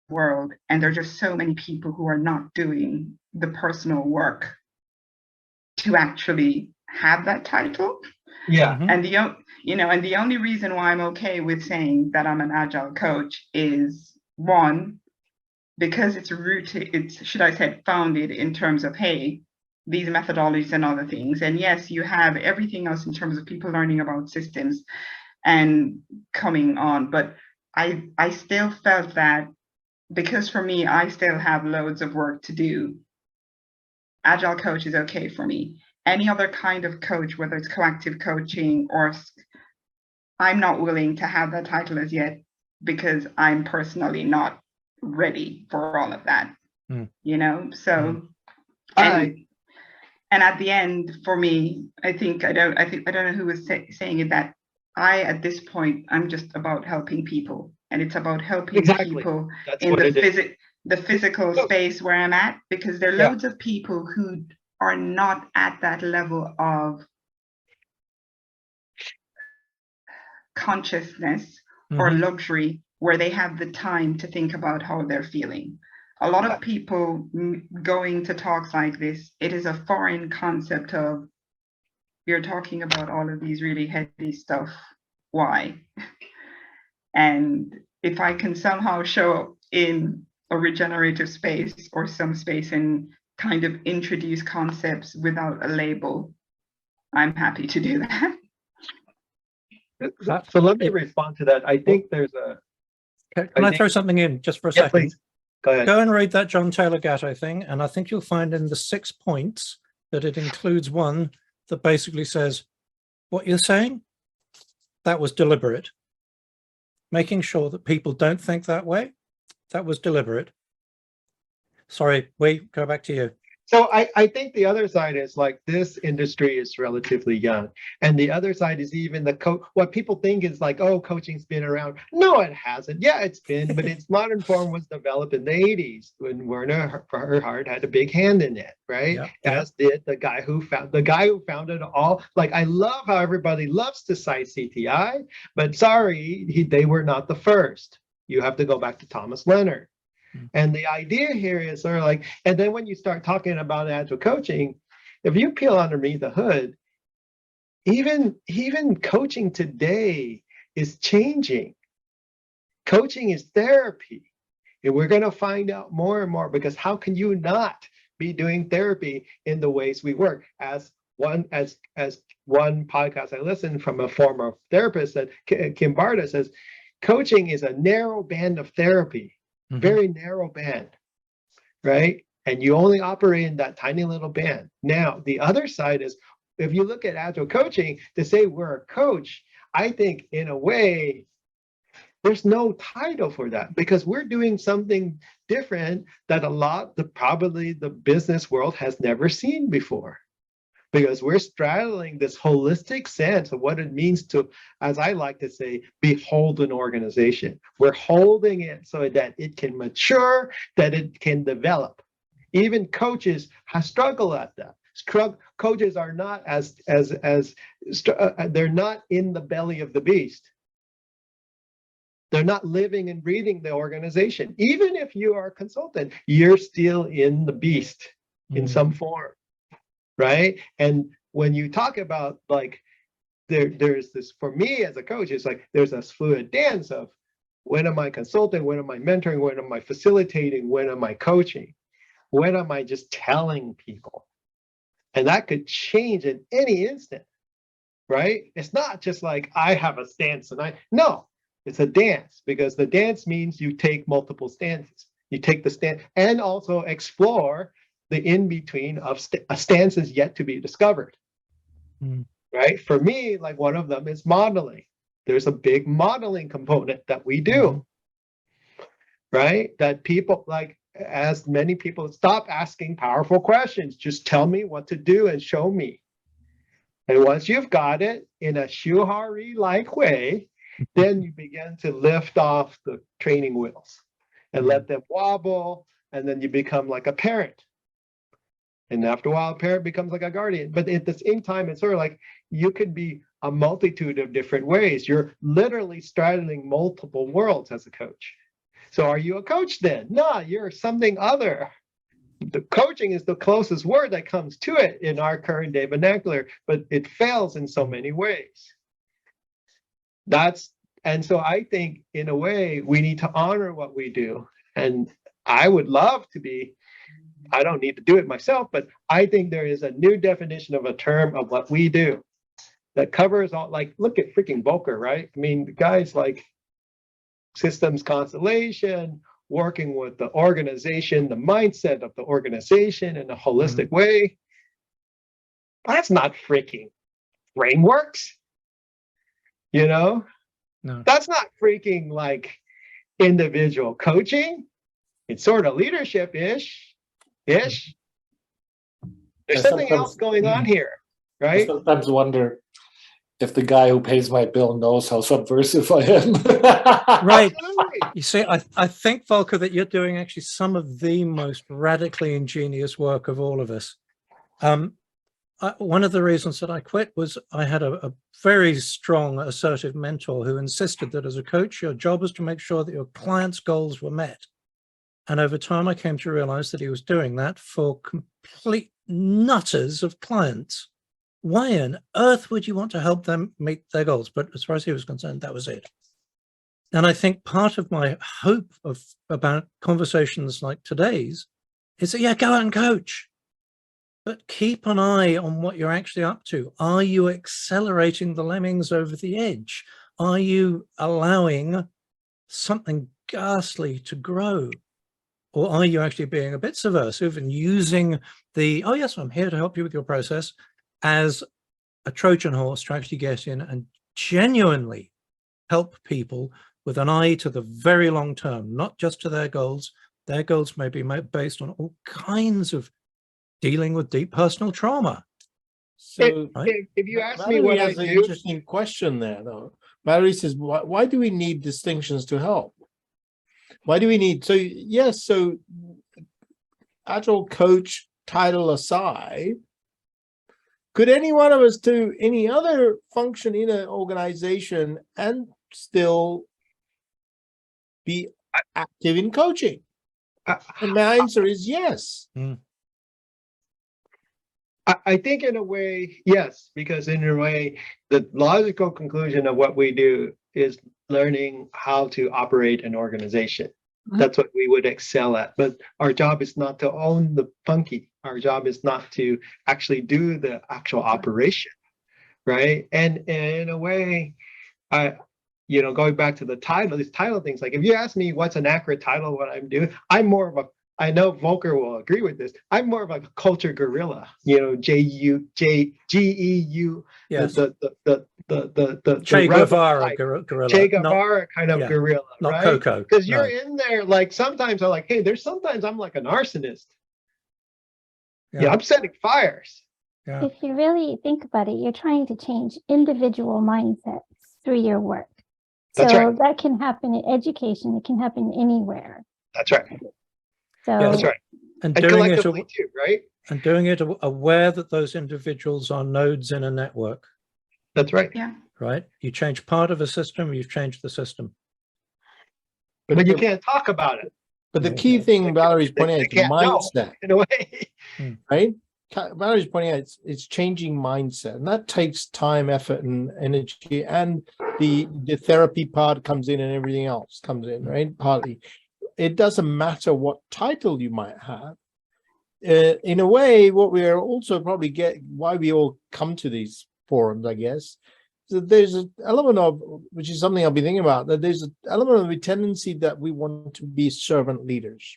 world. And there are just so many people who are not doing the personal work to actually have that title. Yeah. And the only reason why I'm okay with saying that I'm an agile coach is, one, because it's rooted, it's, should I say, founded in terms of, hey, these methodologies and other things. And yes, you have everything else in terms of people learning about systems and coming on. But I still felt that, because for me, I still have loads of work to do, agile coach is okay for me. Any other kind of coach, whether it's coactive coaching or, I'm not willing to have that title as yet, because I'm personally not ready for all of that. You know, so and at the end, for me, I don't know who was saying it, that at this point, I'm just about helping people, and it's about helping people in the physical space where I'm at, because there are loads of people who are not at that level of consciousness or luxury where they have the time to think about how they're feeling. A lot of people going to talks like this, it is a foreign concept of, you're talking about all of these really heavy stuff. Why? And if I can somehow show up in a regenerative space or some space and kind of introduce concepts without a label, I'm happy to do that. So let me respond to that. I think there's a. Can I throw something in just for a second? Please. Go ahead. Go and read that John Taylor Gatto thing, and I think you'll find in the 6 points that it includes one that basically says, what you're saying, that was deliberate. Making sure that people don't think that way, that was deliberate. Sorry, go back to you. So I think the other side is, like, this industry is relatively young. And the other side is even what people think is like, oh, coaching's been around. No, it hasn't. Yeah, it's been, but its modern form was developed in the 80s when Werner Erhard had a big hand in it, right? As did the guy who founded all. Like, I love how everybody loves to cite CTI, but sorry, they were not the first. You have to go back to Thomas Leonard. And the idea here is sort of like, and then when you start talking about agile coaching, if you peel underneath the hood, even coaching today is changing. Coaching is therapy. And we're going to find out more and more, because how can you not be doing therapy in the ways we work? As one podcast I listened from a former therapist, that Kim Barta says, coaching is a narrow band of therapy. Very narrow band, right? And you only operate in that tiny little band. Now, the other side is, if you look at agile coaching, to say we're a coach, I think in a way, there's no title for that, because we're doing something different that probably the business world has never seen before. Because we're straddling this holistic sense of what it means to, as I like to say, behold an organization. We're holding it so that it can mature, that it can develop. Even coaches struggle at that. Coaches are not they're not in the belly of the beast. They're not living and breathing the organization. Even if you are a consultant, you're still in the beast in some form. Right. And when you talk about, like, there's this, for me as a coach, it's like there's this fluid dance of, when am I consulting? When am I mentoring? When am I facilitating? When am I coaching? When am I just telling people? And that could change in any instant. Right. It's not just like I have a stance and no, it's a dance, because the dance means you take multiple stances. You take the stance and also explore the in-between of stances yet to be discovered, right? For me, like, one of them is modeling. There's a big modeling component that we do. right? That people like, as many people stop asking powerful questions, just tell me what to do and show me. And once you've got it in a shuhari-like way, then you begin to lift off the training wheels and let them wobble, and then you become like a parent. And after a while, a parent becomes like a guardian. But at the same time, it's sort of like you could be a multitude of different ways. You're literally straddling multiple worlds as a coach. So are you a coach then? No, you're something other. The coaching is the closest word that comes to it in our current day vernacular, but it fails in so many ways. And so I think in a way we need to honor what we do. And I would love to be, I don't need to do it myself, but I think there is a new definition of a term of what we do that covers all, like, look at freaking Volcker, right? I mean, the guy's like systems constellation, working with the organization, the mindset of the organization in a holistic way. That's not freaking frameworks, you know? No. That's not freaking like individual coaching. It's sort of leadership-ish. There's something else going on here, I right? sometimes wonder if the guy who pays my bill knows how subversive I am. Right. Absolutely. You see, I think, Volker, that you're doing actually some of the most radically ingenious work of all of us. One of the reasons that I quit was I had a very strong, assertive mentor who insisted that as a coach, your job was to make sure that your clients' goals were met. And over time, I came to realize that he was doing that for complete nutters of clients. Why on earth would you want to help them meet their goals? But as far as he was concerned, that was it. And I think part of my hope about conversations like today's is that, yeah, go out and coach, but keep an eye on what you're actually up to. Are you accelerating the lemmings over the edge? Are you allowing something ghastly to grow? Or are you actually being a bit subversive and using the, oh yes, I'm here to help you with your process, as a Trojan horse to actually get in and genuinely help people with an eye to the very long term, not just to their goals. Their goals may be based on all kinds of dealing with deep personal trauma. So If you ask me Valerie what I has an do, interesting question there, though. Valerie says, why do we need distinctions to help? Why do we need, so yes, so Agile coach title aside, could any one of us do any other function in an organization and still be active in coaching? And my answer is yes. I think in a way, yes, because in a way, the logical conclusion of what we do is learning how to operate an organization. That's what we would excel at. But our job is not to own the funky. Our job is not to actually do the actual operation, right? And in a way, going back to the title, these title things, like if you ask me what's an accurate title, what I'm doing, I'm more of a, I know Volker will agree with this, I'm more of a culture guerrilla, G-E-U, Yes. the Che Guevara like, guerrilla. Che Guevara kind of yeah, guerrilla, not right? Coco. Because you're no. in there, like sometimes I'm like, hey, there's sometimes I'm like an arsonist. Yeah, I'm setting fires. Yeah. If you really think about it, you're trying to change individual mindsets through your work. That's So right. that can happen in education. It can happen anywhere. That's right. So Yes. That's right. And And doing it, collectively too, right? and doing it aware that those individuals are nodes in a network, That's right. Yeah. right? You change part of a system, you've changed the system. But you can't talk about it But the key thing Valerie's pointing out is can't know. mindset, in a way. right? Valerie's pointing out it's changing mindset, and that takes time, effort, and energy, and the therapy part comes in, and everything else comes in, right? Partly, it doesn't matter what title you might have. In a way, what we are also probably why we all come to these forums, I guess, that there's an element of, which is something I'll be thinking about, that there's an element of a tendency that we want to be servant leaders.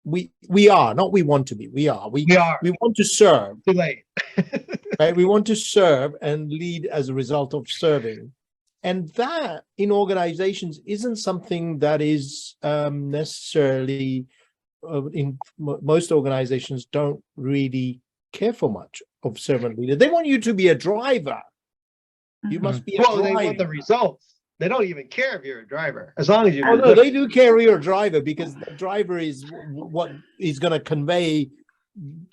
We are, not we want to be, we are. We want to serve. Too late. Right? We want to serve and lead as a result of serving. And that in organizations isn't something that is necessarily most organizations don't really care for much of servant leader. They want you to be a driver. You must be a Well, driver. they want the results. They don't even care if you're a driver, as long as you. Oh no, they do care you're a driver, because the driver is what is going to convey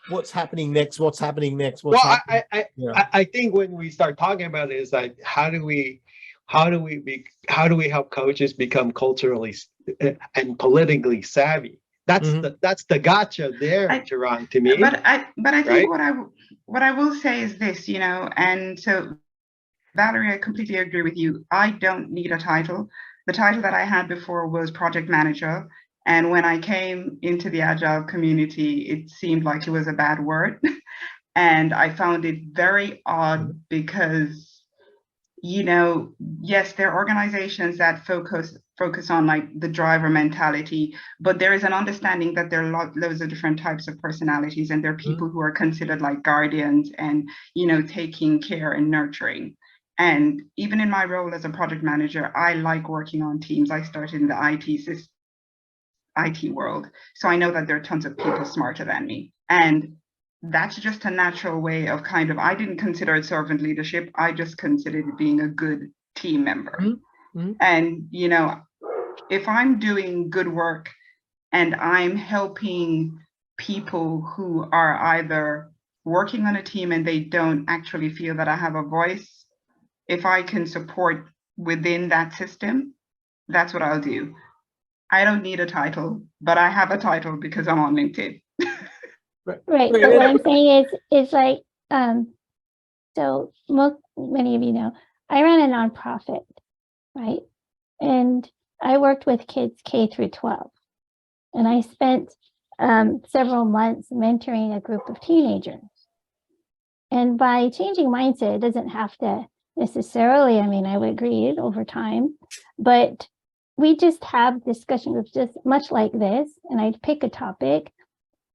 what's happening next, what's happening next, what's Well, happening. I think when we start talking about it, is like how do we help coaches become culturally and politically savvy? That's the gotcha there, Jerron, to me. But I think right? what I will say is this, you know, and so Valerie, I completely agree with you. I don't need a title. The title that I had before was project manager. And when I came into the Agile community, it seemed like it was a bad word. And I found it very odd because, you know, yes, there are organizations that focus on like the driver mentality, but there is an understanding that there are loads of different types of personalities, and there are people who are considered like guardians and, you know, taking care and nurturing. And even in my role as a project manager, I like working on teams. I started in the IT world, so I know that there are tons of people smarter than me. And that's just a natural way of kind of, I didn't consider it servant leadership. I just considered it being a good team member. And, you know, if I'm doing good work and I'm helping people who are either working on a team and they don't actually feel that I have a voice, if I can support within that system, that's what I'll do. I don't need a title, but I have a title because I'm on LinkedIn. Right, but what I'm saying is like, so many of you know, I ran a nonprofit, right? And I worked with kids K through 12. And I spent several months mentoring a group of teenagers. And by changing mindset, it doesn't have to necessarily, I mean, I would agree over time, but we just have discussions just much like this, and I'd pick a topic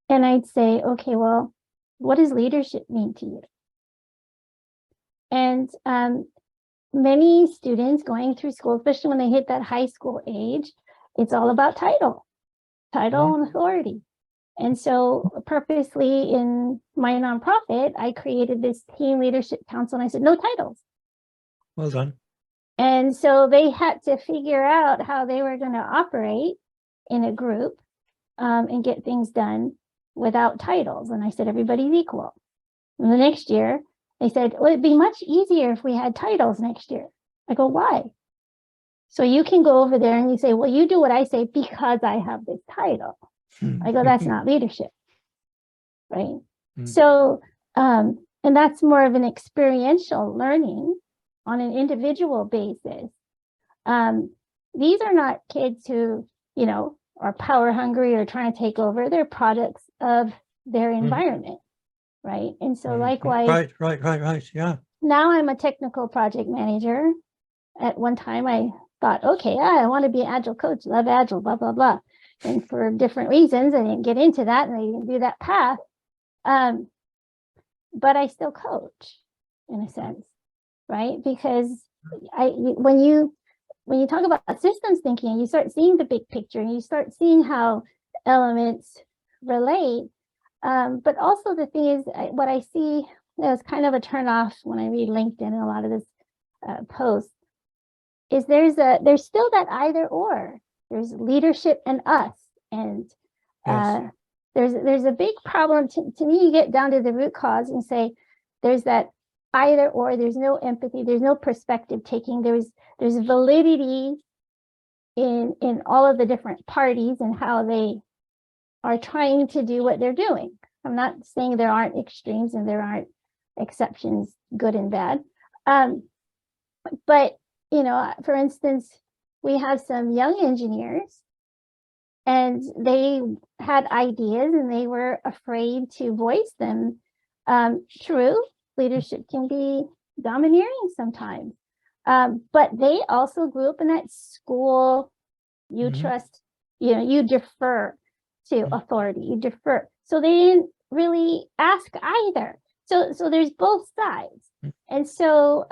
and I'd say, okay, well, what does leadership mean to you? And many students going through school, especially when they hit that high school age, it's all about title and authority. And so purposely in my nonprofit, I created this team leadership council, and I said, no titles. Well done. And so they had to figure out how they were going to operate in a group and get things done without titles. And I said, everybody's equal. And the next year, they said, well, it'd be much easier if we had titles next year. I go, why? So you can go over there and you say, well, you do what I say because I have this title. I go, that's not leadership, right? So, and that's more of an experiential learning on an individual basis. These are not kids who, you know, are power hungry or trying to take over. They're products of their environment, right? And so likewise, Right. Yeah. now I'm a technical project manager. At one time I thought, okay, I want to be an Agile coach, love Agile, blah, blah, blah. And for different reasons, I didn't get into that and I didn't do that path. But I still coach in a sense, right? Because when you talk about systems thinking, you start seeing the big picture and you start seeing how elements relate. But also the thing is, what I see as kind of a turnoff when I read LinkedIn and a lot of this posts is there's still that either or. There's leadership and us, and Yes. there's a big problem. To me, you get down to the root cause and say there's that either or. There's no empathy. There's no perspective taking. There's validity in all of the different parties and how they are trying to do what they're doing. I'm not saying there aren't extremes and there aren't exceptions, good and bad. But you know, for instance, we have some young engineers and they had ideas and they were afraid to voice them. True, leadership can be domineering sometimes, but they also grew up in that school. You trust, you know, you defer to authority, you defer. So they didn't really ask either. So there's both sides. And so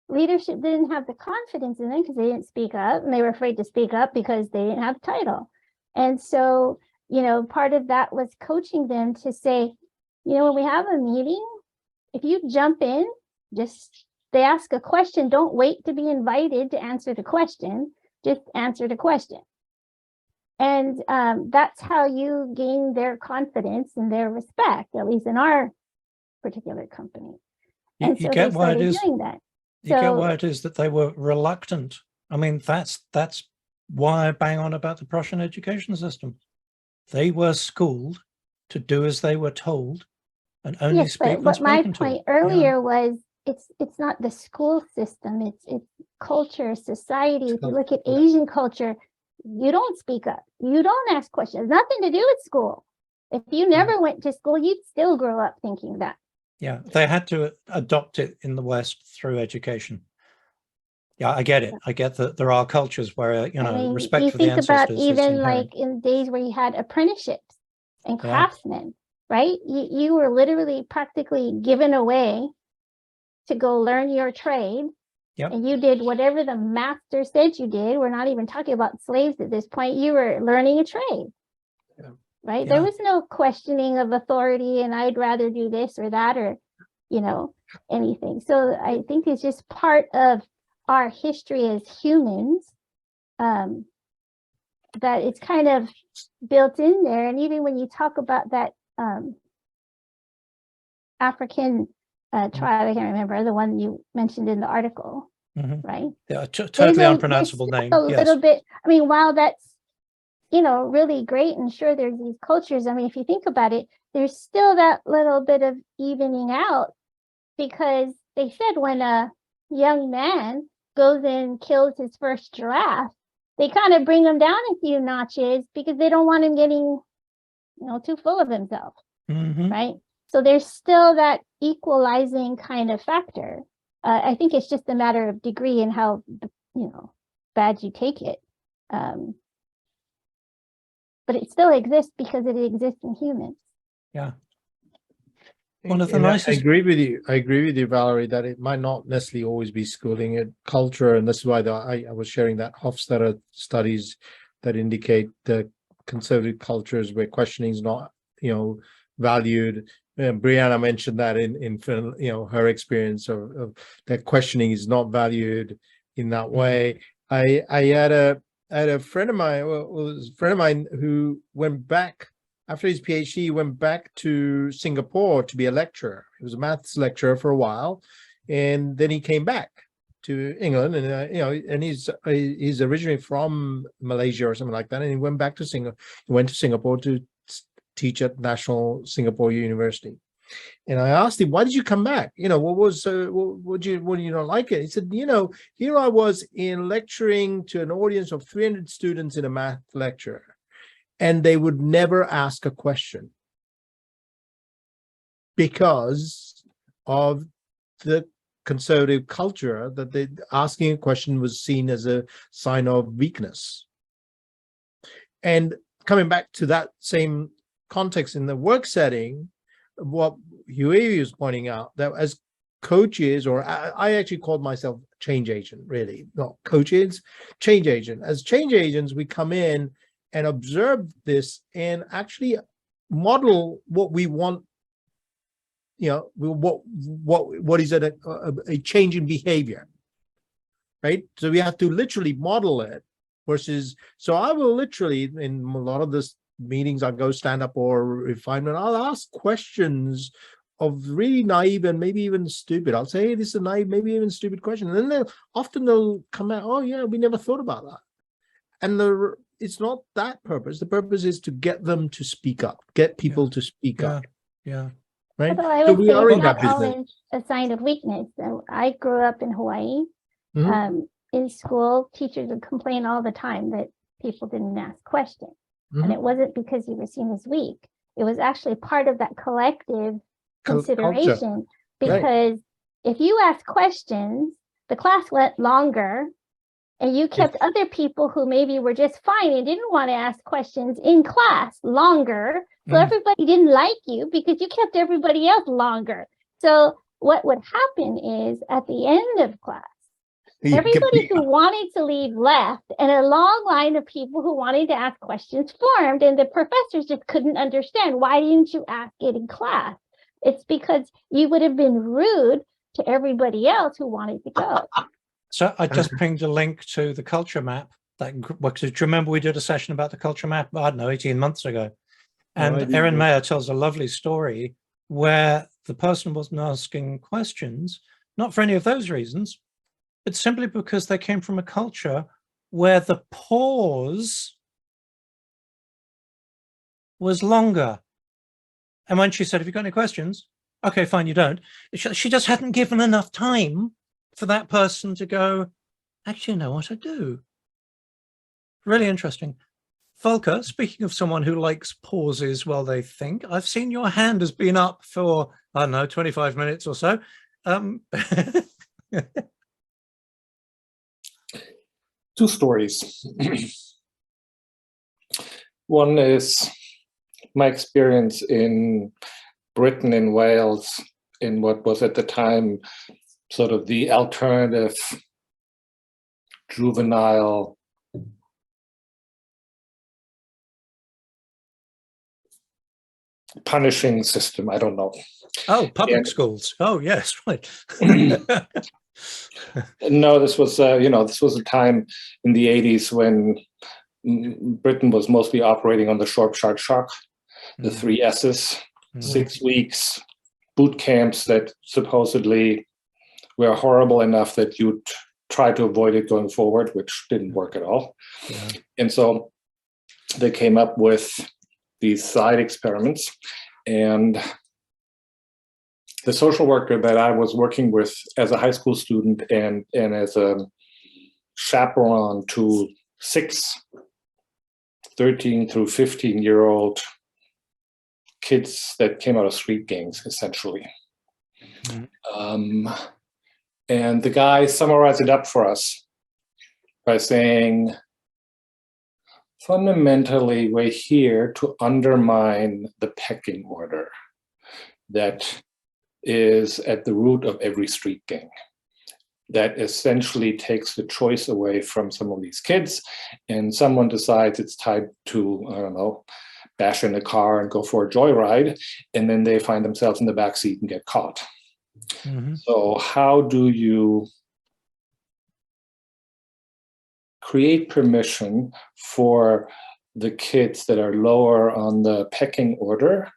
leadership didn't have the confidence in them because they didn't speak up, and they were afraid to speak up because they didn't have the title. And so, you know, part of that was coaching them to say, you know, when we have a meeting, if you jump in, just they ask a question, don't wait to be invited to answer the question, just answer the question. And that's how you gain their confidence and their respect, at least in our particular company. You, And you so get they why it started is. doing that. You get So- why it is that they were reluctant. I mean, that's why I bang on about the Prussian education system. They were schooled to do as they were told and only Yes, speak but when what my spoken to. point Yeah. earlier was, it's not the school system, it's culture, society. If you look at Yeah. Asian culture, you don't speak up, you don't ask questions, nothing to do with school. If you never went to school, you'd still grow up thinking that. Yeah, they had to adopt it in the West through education. Yeah, I get it. I get that there are cultures where, you know, I mean, respect you for the think about ancestors is even inherent. like in days where you had apprenticeships and Yeah. craftsmen, right? You were literally practically given away to go learn your trade. Yep. And you did whatever the master said you did. We're not even talking about slaves at this point. You were learning a trade. Yeah. Right? Yeah. There was no questioning of authority and I'd rather do this or that or, you know, anything. So I think it's just part of our history as humans, that it's kind of built in there. And even when you talk about that African tribe, I can't remember, the one you mentioned in the article, Mhm. right? Yeah, There's totally a- unpronounceable there's name. A Yes. little bit, I mean, while that's, you know, really great and sure there's these cultures, I mean, if you think about it, there's still that little bit of evening out, because they said when a young man goes and kills his first giraffe, they kind of bring him down a few notches because they don't want him getting, you know, too full of himself, Mhm. right? So there's still that equalizing kind of factor. I think it's just a matter of degree and how, you know, bad you take it. But it still exists because it exists in humans. Yeah. One of the And I nicest- agree with you. I agree with you, Valerie, that it might not necessarily always be schooling it culture, and that's why I was sharing that Hofstadter studies that indicate the conservative cultures where questioning is not, you know, valued. Brianna mentioned that in you know, her experience of that questioning is not valued in that way. I had a friend of mine, was a friend of mine who went back after his PhD, he went back to Singapore to be a lecturer. He was a maths lecturer for a while, and then he came back to England, and you know, and he's originally from Malaysia or something like that, and he went back to Singapore. He went to Singapore to teach at National Singapore University. And I asked him, "Why did you come back? You know, what do you not like it?" He said, "You know, here I was in lecturing to an audience of 300 students in a math lecture, and they would never ask a question because of the conservative culture that asking a question was seen as a sign of weakness." And coming back to that same context in the work setting, what Huey was pointing out, that as coaches, or I actually called myself change agent, really, not coaches, change agent. As change agents, we come in and observe this and actually model what we want, you know, what is a change in behavior, right? So we have to literally model it versus, so I will literally, in a lot of this meetings, I go stand up or refinement, I'll ask questions of really naive and maybe even stupid. I'll say, hey, this is a naive, maybe even stupid question. And then they'll come out, oh yeah, we never thought about that. And it's not that purpose. The purpose is to get them to speak up, get people to speak up. Yeah. Right? Although I So would we say are it's in that not business. always a sign of weakness. So I grew up in Hawaii. Mhm. In school, teachers would complain all the time that people didn't ask questions. And Mhm. it wasn't because you were seen as weak. It was actually part of that collective Culture. consideration. Right. Because if you asked questions, the class went longer, and you kept other people who maybe were just fine and didn't want to ask questions in class longer. So everybody didn't like you because you kept everybody else longer. So what would happen is at the end of class, Everybody who wanted to leave left, and a long line of people who wanted to ask questions formed, and the professors just couldn't understand, why didn't you ask it in class? It's because you would have been rude to everybody else who wanted to go. So I just pinged a link to the culture map. Do you remember we did a session about the culture map, I don't know, 18 months ago? And Erin Mayer tells a lovely story where the person wasn't asking questions, not for any of those reasons, but simply because they came from a culture where the pause was longer. And when she said, have you got any questions? Okay, fine, you don't. She just hadn't given enough time for that person to go, actually, you know what I do. Really interesting. Volker, speaking of someone who likes pauses while they think, I've seen your hand has been up for, I don't know, 25 minutes or so. Two stories. One is my experience in Britain and Wales in what was at the time sort of the alternative juvenile punishing system. I don't know. Oh, public schools. Oh, yes, right. No, this was this was a time in the 80s when Britain was mostly operating on the short, sharp, shock, the 3 S's, 6 weeks, boot camps that supposedly were horrible enough that you'd try to avoid it going forward, which didn't work at all. Yeah. And so they came up with these side experiments, and the social worker that I was working with as a high school student and as a chaperone to 13 through 15-year-old kids that came out of street gangs, essentially. And the guy summarized it up for us by saying, fundamentally, we're here to undermine the pecking order that is at the root of every street gang, that essentially takes the choice away from some of these kids, and someone decides it's time to, I don't know, bash in a car and go for a joyride, and then they find themselves in the backseat and get caught. So how do you create permission for the kids that are lower on the pecking order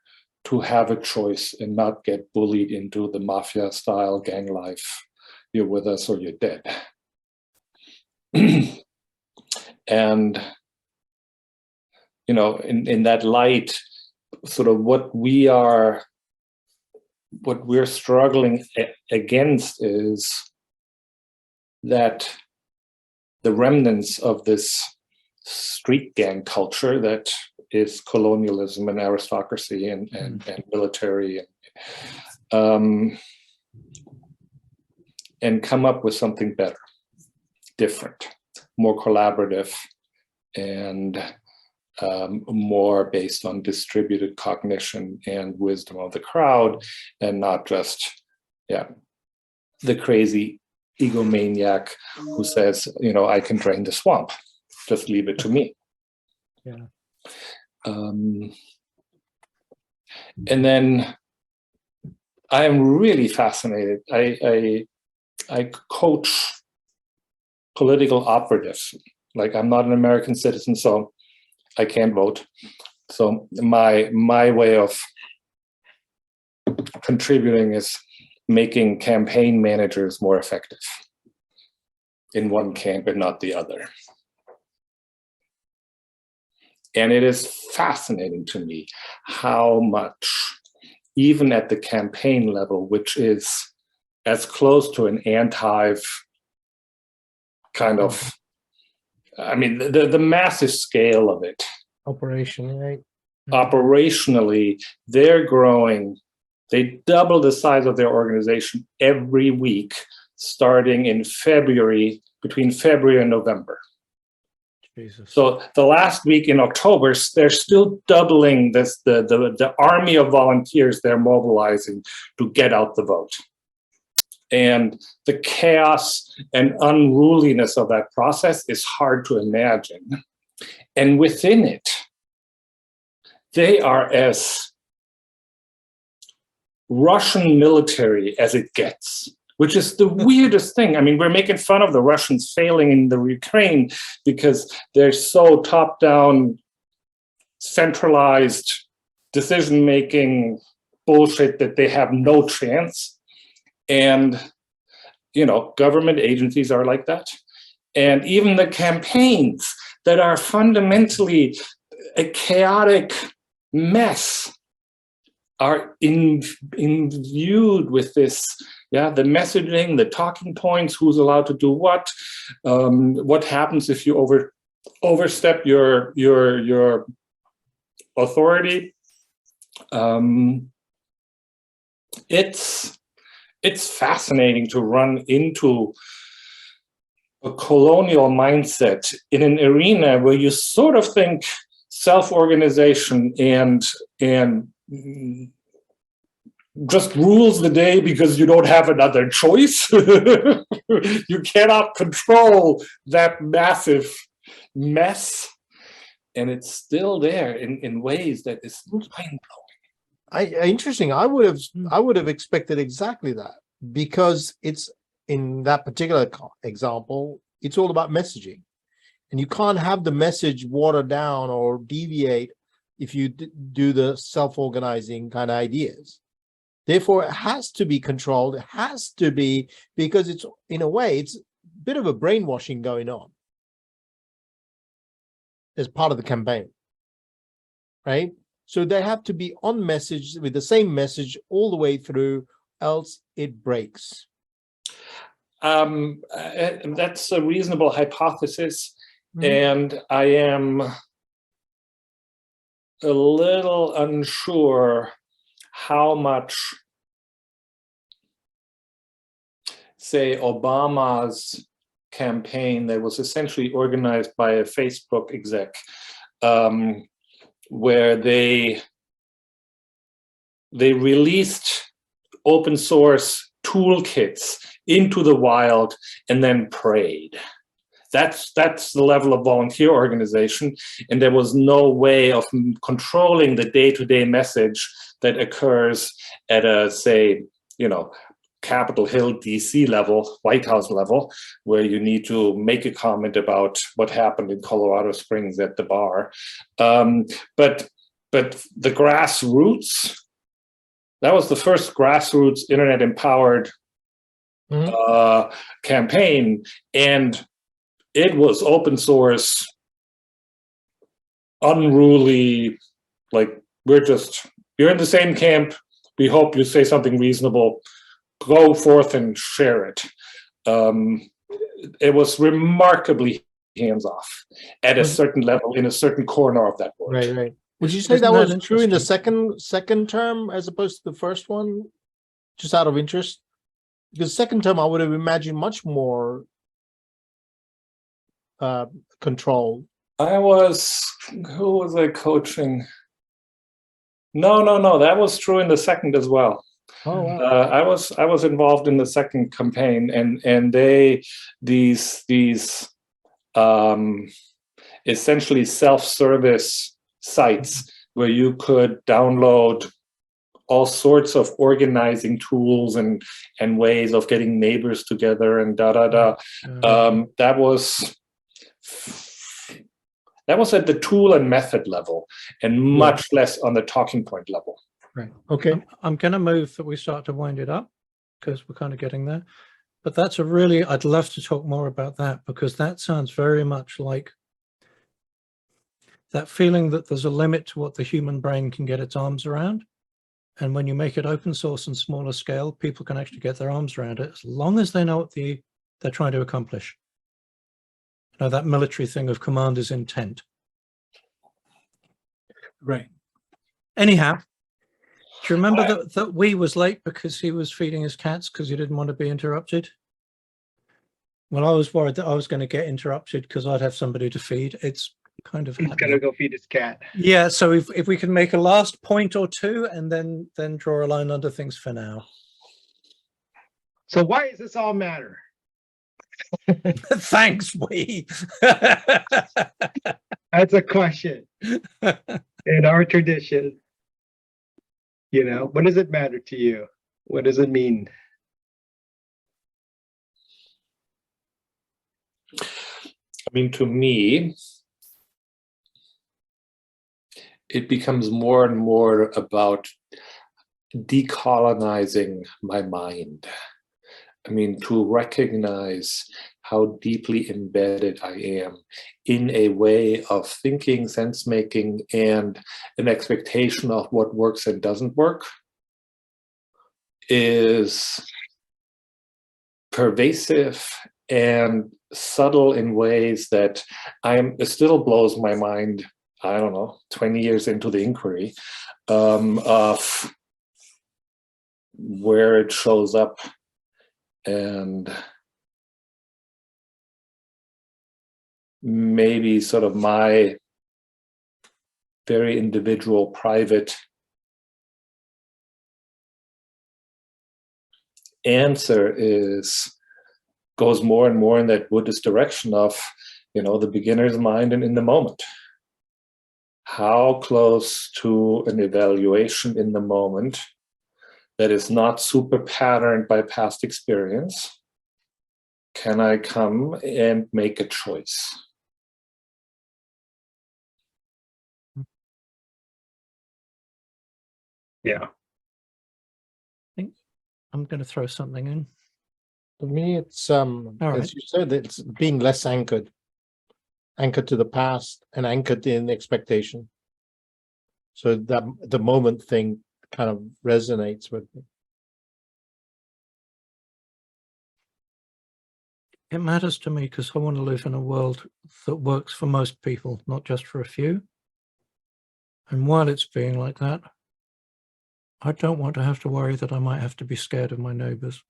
to have a choice and not get bullied into the mafia style gang life? You're with us or you're dead. And, in that light, sort of what we're struggling against is that the remnants of this street gang culture that is colonialism and aristocracy and military, and come up with something better, different, more collaborative, and more based on distributed cognition and wisdom of the crowd, and not just the crazy egomaniac who says, I can drain the swamp, just leave it to me. Yeah. And then I am really fascinated. I coach political operatives. Like, I'm not an American citizen, so I can't vote. So my way of contributing is making campaign managers more effective in one camp and not the other. And it is fascinating to me how much, even at the campaign level, which is as close to an anti kind of, the massive scale of it. Operation, right? Operationally, they're growing. They double the size of their organization every week, starting in February, between February and November. Jesus. So the last week in October, they're still doubling this, the army of volunteers they're mobilizing to get out the vote. And the chaos and unruliness of that process is hard to imagine. And within it, they are as Russian military as it gets, which is the weirdest thing. I mean, we're making fun of the Russians failing in the Ukraine because they're so top-down, centralized decision-making bullshit that they have no chance. And, you know, government agencies are like that. And even the campaigns that are fundamentally a chaotic mess are imbued with this, the messaging, the talking points, who's allowed to do what happens if you overstep your authority. It's fascinating to run into a colonial mindset in an arena where you sort of think self-organization and just rules the day because you don't have another choice. You cannot control that massive mess, and it's still there in ways that is mind-blowing. Interesting. I would have expected exactly that, because it's in that particular example, it's all about messaging, and you can't have the message watered down or deviate if you do the self-organizing kind of ideas. Therefore, it has to be controlled. It has to be, because it's, in a way, it's a bit of a brainwashing going on as part of the campaign, right? So they have to be on message with the same message all the way through, else it breaks. That's a reasonable hypothesis, and I am a little unsure how much, say, Obama's campaign that was essentially organized by a Facebook exec, where they released open source toolkits into the wild and then prayed. That's the level of volunteer organization, and there was no way of controlling the day-to-day message that occurs at a, say, Capitol Hill, DC level, White House level, where you need to make a comment about what happened in Colorado Springs at the bar. But the grassroots, that was the first grassroots internet-empowered campaign, and it was open source, unruly, like, you're in the same camp, we hope you say something reasonable, go forth and share it. It was remarkably hands-off at a certain level in a certain corner of that world. Right. Would you say that was true in the second term as opposed to the first one? Just out of interest? Because second term, I would have imagined much more control. Who was I coaching? No, that was true in the second as well. Oh, wow. I was involved in the second campaign, and these essentially self-service sites where you could download all sorts of organizing tools and ways of getting neighbors together and that was at the tool and method level, and much less on the talking point level. Right. Okay. I'm going to move that we start to wind it up, because we're kind of getting there. But that's I'd love to talk more about that, because that sounds very much like that feeling that there's a limit to what the human brain can get its arms around. And when you make it open source and smaller scale, people can actually get their arms around it, as long as they know what they're trying to accomplish. That military thing of commander's intent. Right. Anyhow, do you remember that Wee was late because he was feeding his cats because he didn't want to be interrupted? Well, I was worried that I was going to get interrupted because I'd have somebody to feed. It's kind of He's gotta go feed his cat. Yeah, so if we can make a last point or two and then draw a line under things for now. So why does this all matter? Thanks, we. That's a question in our tradition. You know, what does it matter to you? What does it mean? I mean, to me, it becomes more and more about decolonizing my mind. I mean, to recognize how deeply embedded I am in a way of thinking, sense making, and an expectation of what works and doesn't work is pervasive and subtle in ways that it still blows my mind, I don't know, 20 years into the inquiry, of where it shows up. And maybe sort of my very individual, private answer goes more and more in that Buddhist direction of, you know, the beginner's mind and in the moment. How close to an evaluation in the moment that is not super patterned by past experience can I come and make a choice? Yeah. I'm going to throw something in. For me, it's right. as you said, it's being less anchored to the past and anchored in expectation. So that the moment thing kind of resonates with me. It matters to me because I want to live in a world that works for most people, not just for a few. And while it's being like that, I don't want to have to worry that I might have to be scared of my neighbors.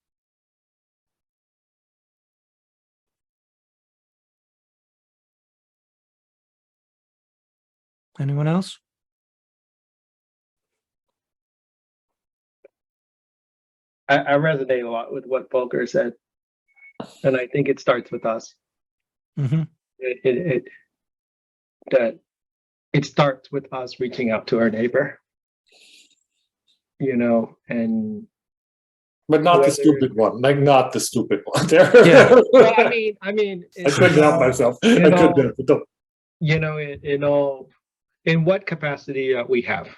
Anyone else? I resonate a lot with what Volker said. And I think it starts with us. Mm-hmm. It starts with us reaching out to our neighbor. You know, and but not the stupid one, like not the stupid one. There. Yeah. Well, I mean, I couldn't help myself. I couldn't help it. You know, in what capacity we have,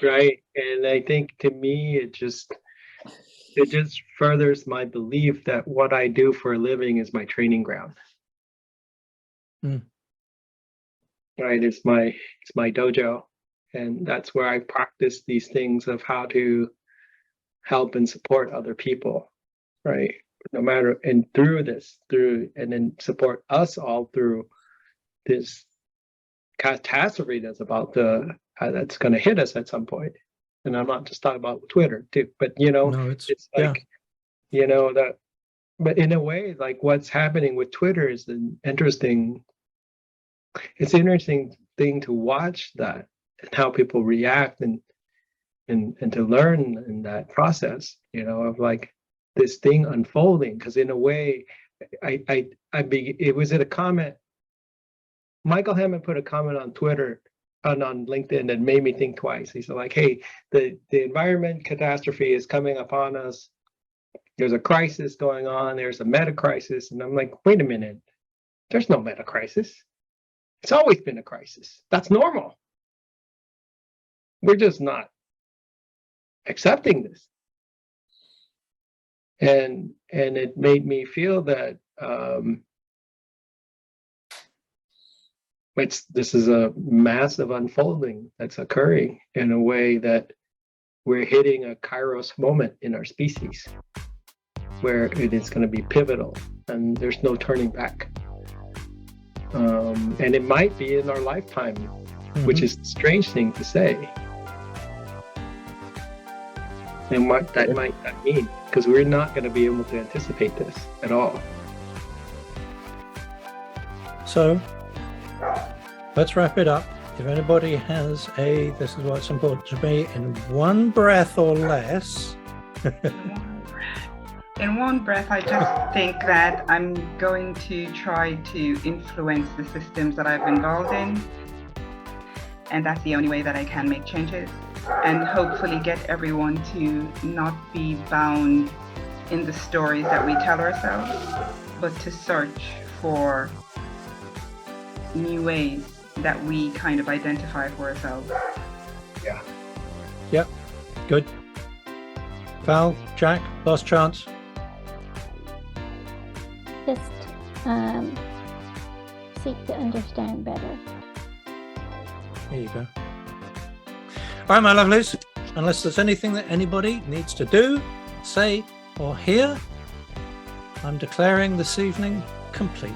right? And I think to me, it just furthers my belief that what I do for a living is my training ground. Right? It's my dojo. And that's where I practice these things of how to help and support other people, right? No matter, and and then support us all through this catastrophe that's that's going to hit us at some point. And I'm not just talking about Twitter too, but you know, No, it's like, you know, that, but in a way, like what's happening with Twitter is an interesting thing to watch that. And how people react and to learn in that process, you know, of like this thing unfolding. Because in a way, it was in a comment. Michael Hammond put a comment on Twitter and on LinkedIn that made me think twice. He said, like, hey, the environment catastrophe is coming upon us. There's a crisis going on. There's a meta crisis, and I'm like, wait a minute. There's no meta crisis. It's always been a crisis. That's normal. We're just not accepting this. And it made me feel that this is a massive unfolding that's occurring in a way that we're hitting a Kairos moment in our species where it is going to be pivotal and there's no turning back. And it might be in our lifetime, which is a strange thing to say. And what that might mean, because we're not going to be able to anticipate this at all. So let's wrap it up. If anybody has this is what's important to me, in one breath or less, In one breath, I just think that I'm going to try to influence the systems that I've involved in. And that's the only way that I can make changes. And hopefully get everyone to not be bound in the stories that we tell ourselves, but to search for new ways that we kind of identify for ourselves. Yep, good. Val, Jack, last chance. Just seek to understand better. There you go. All right, my lovelies, unless there's anything that anybody needs to do, say, or hear, I'm declaring this evening complete.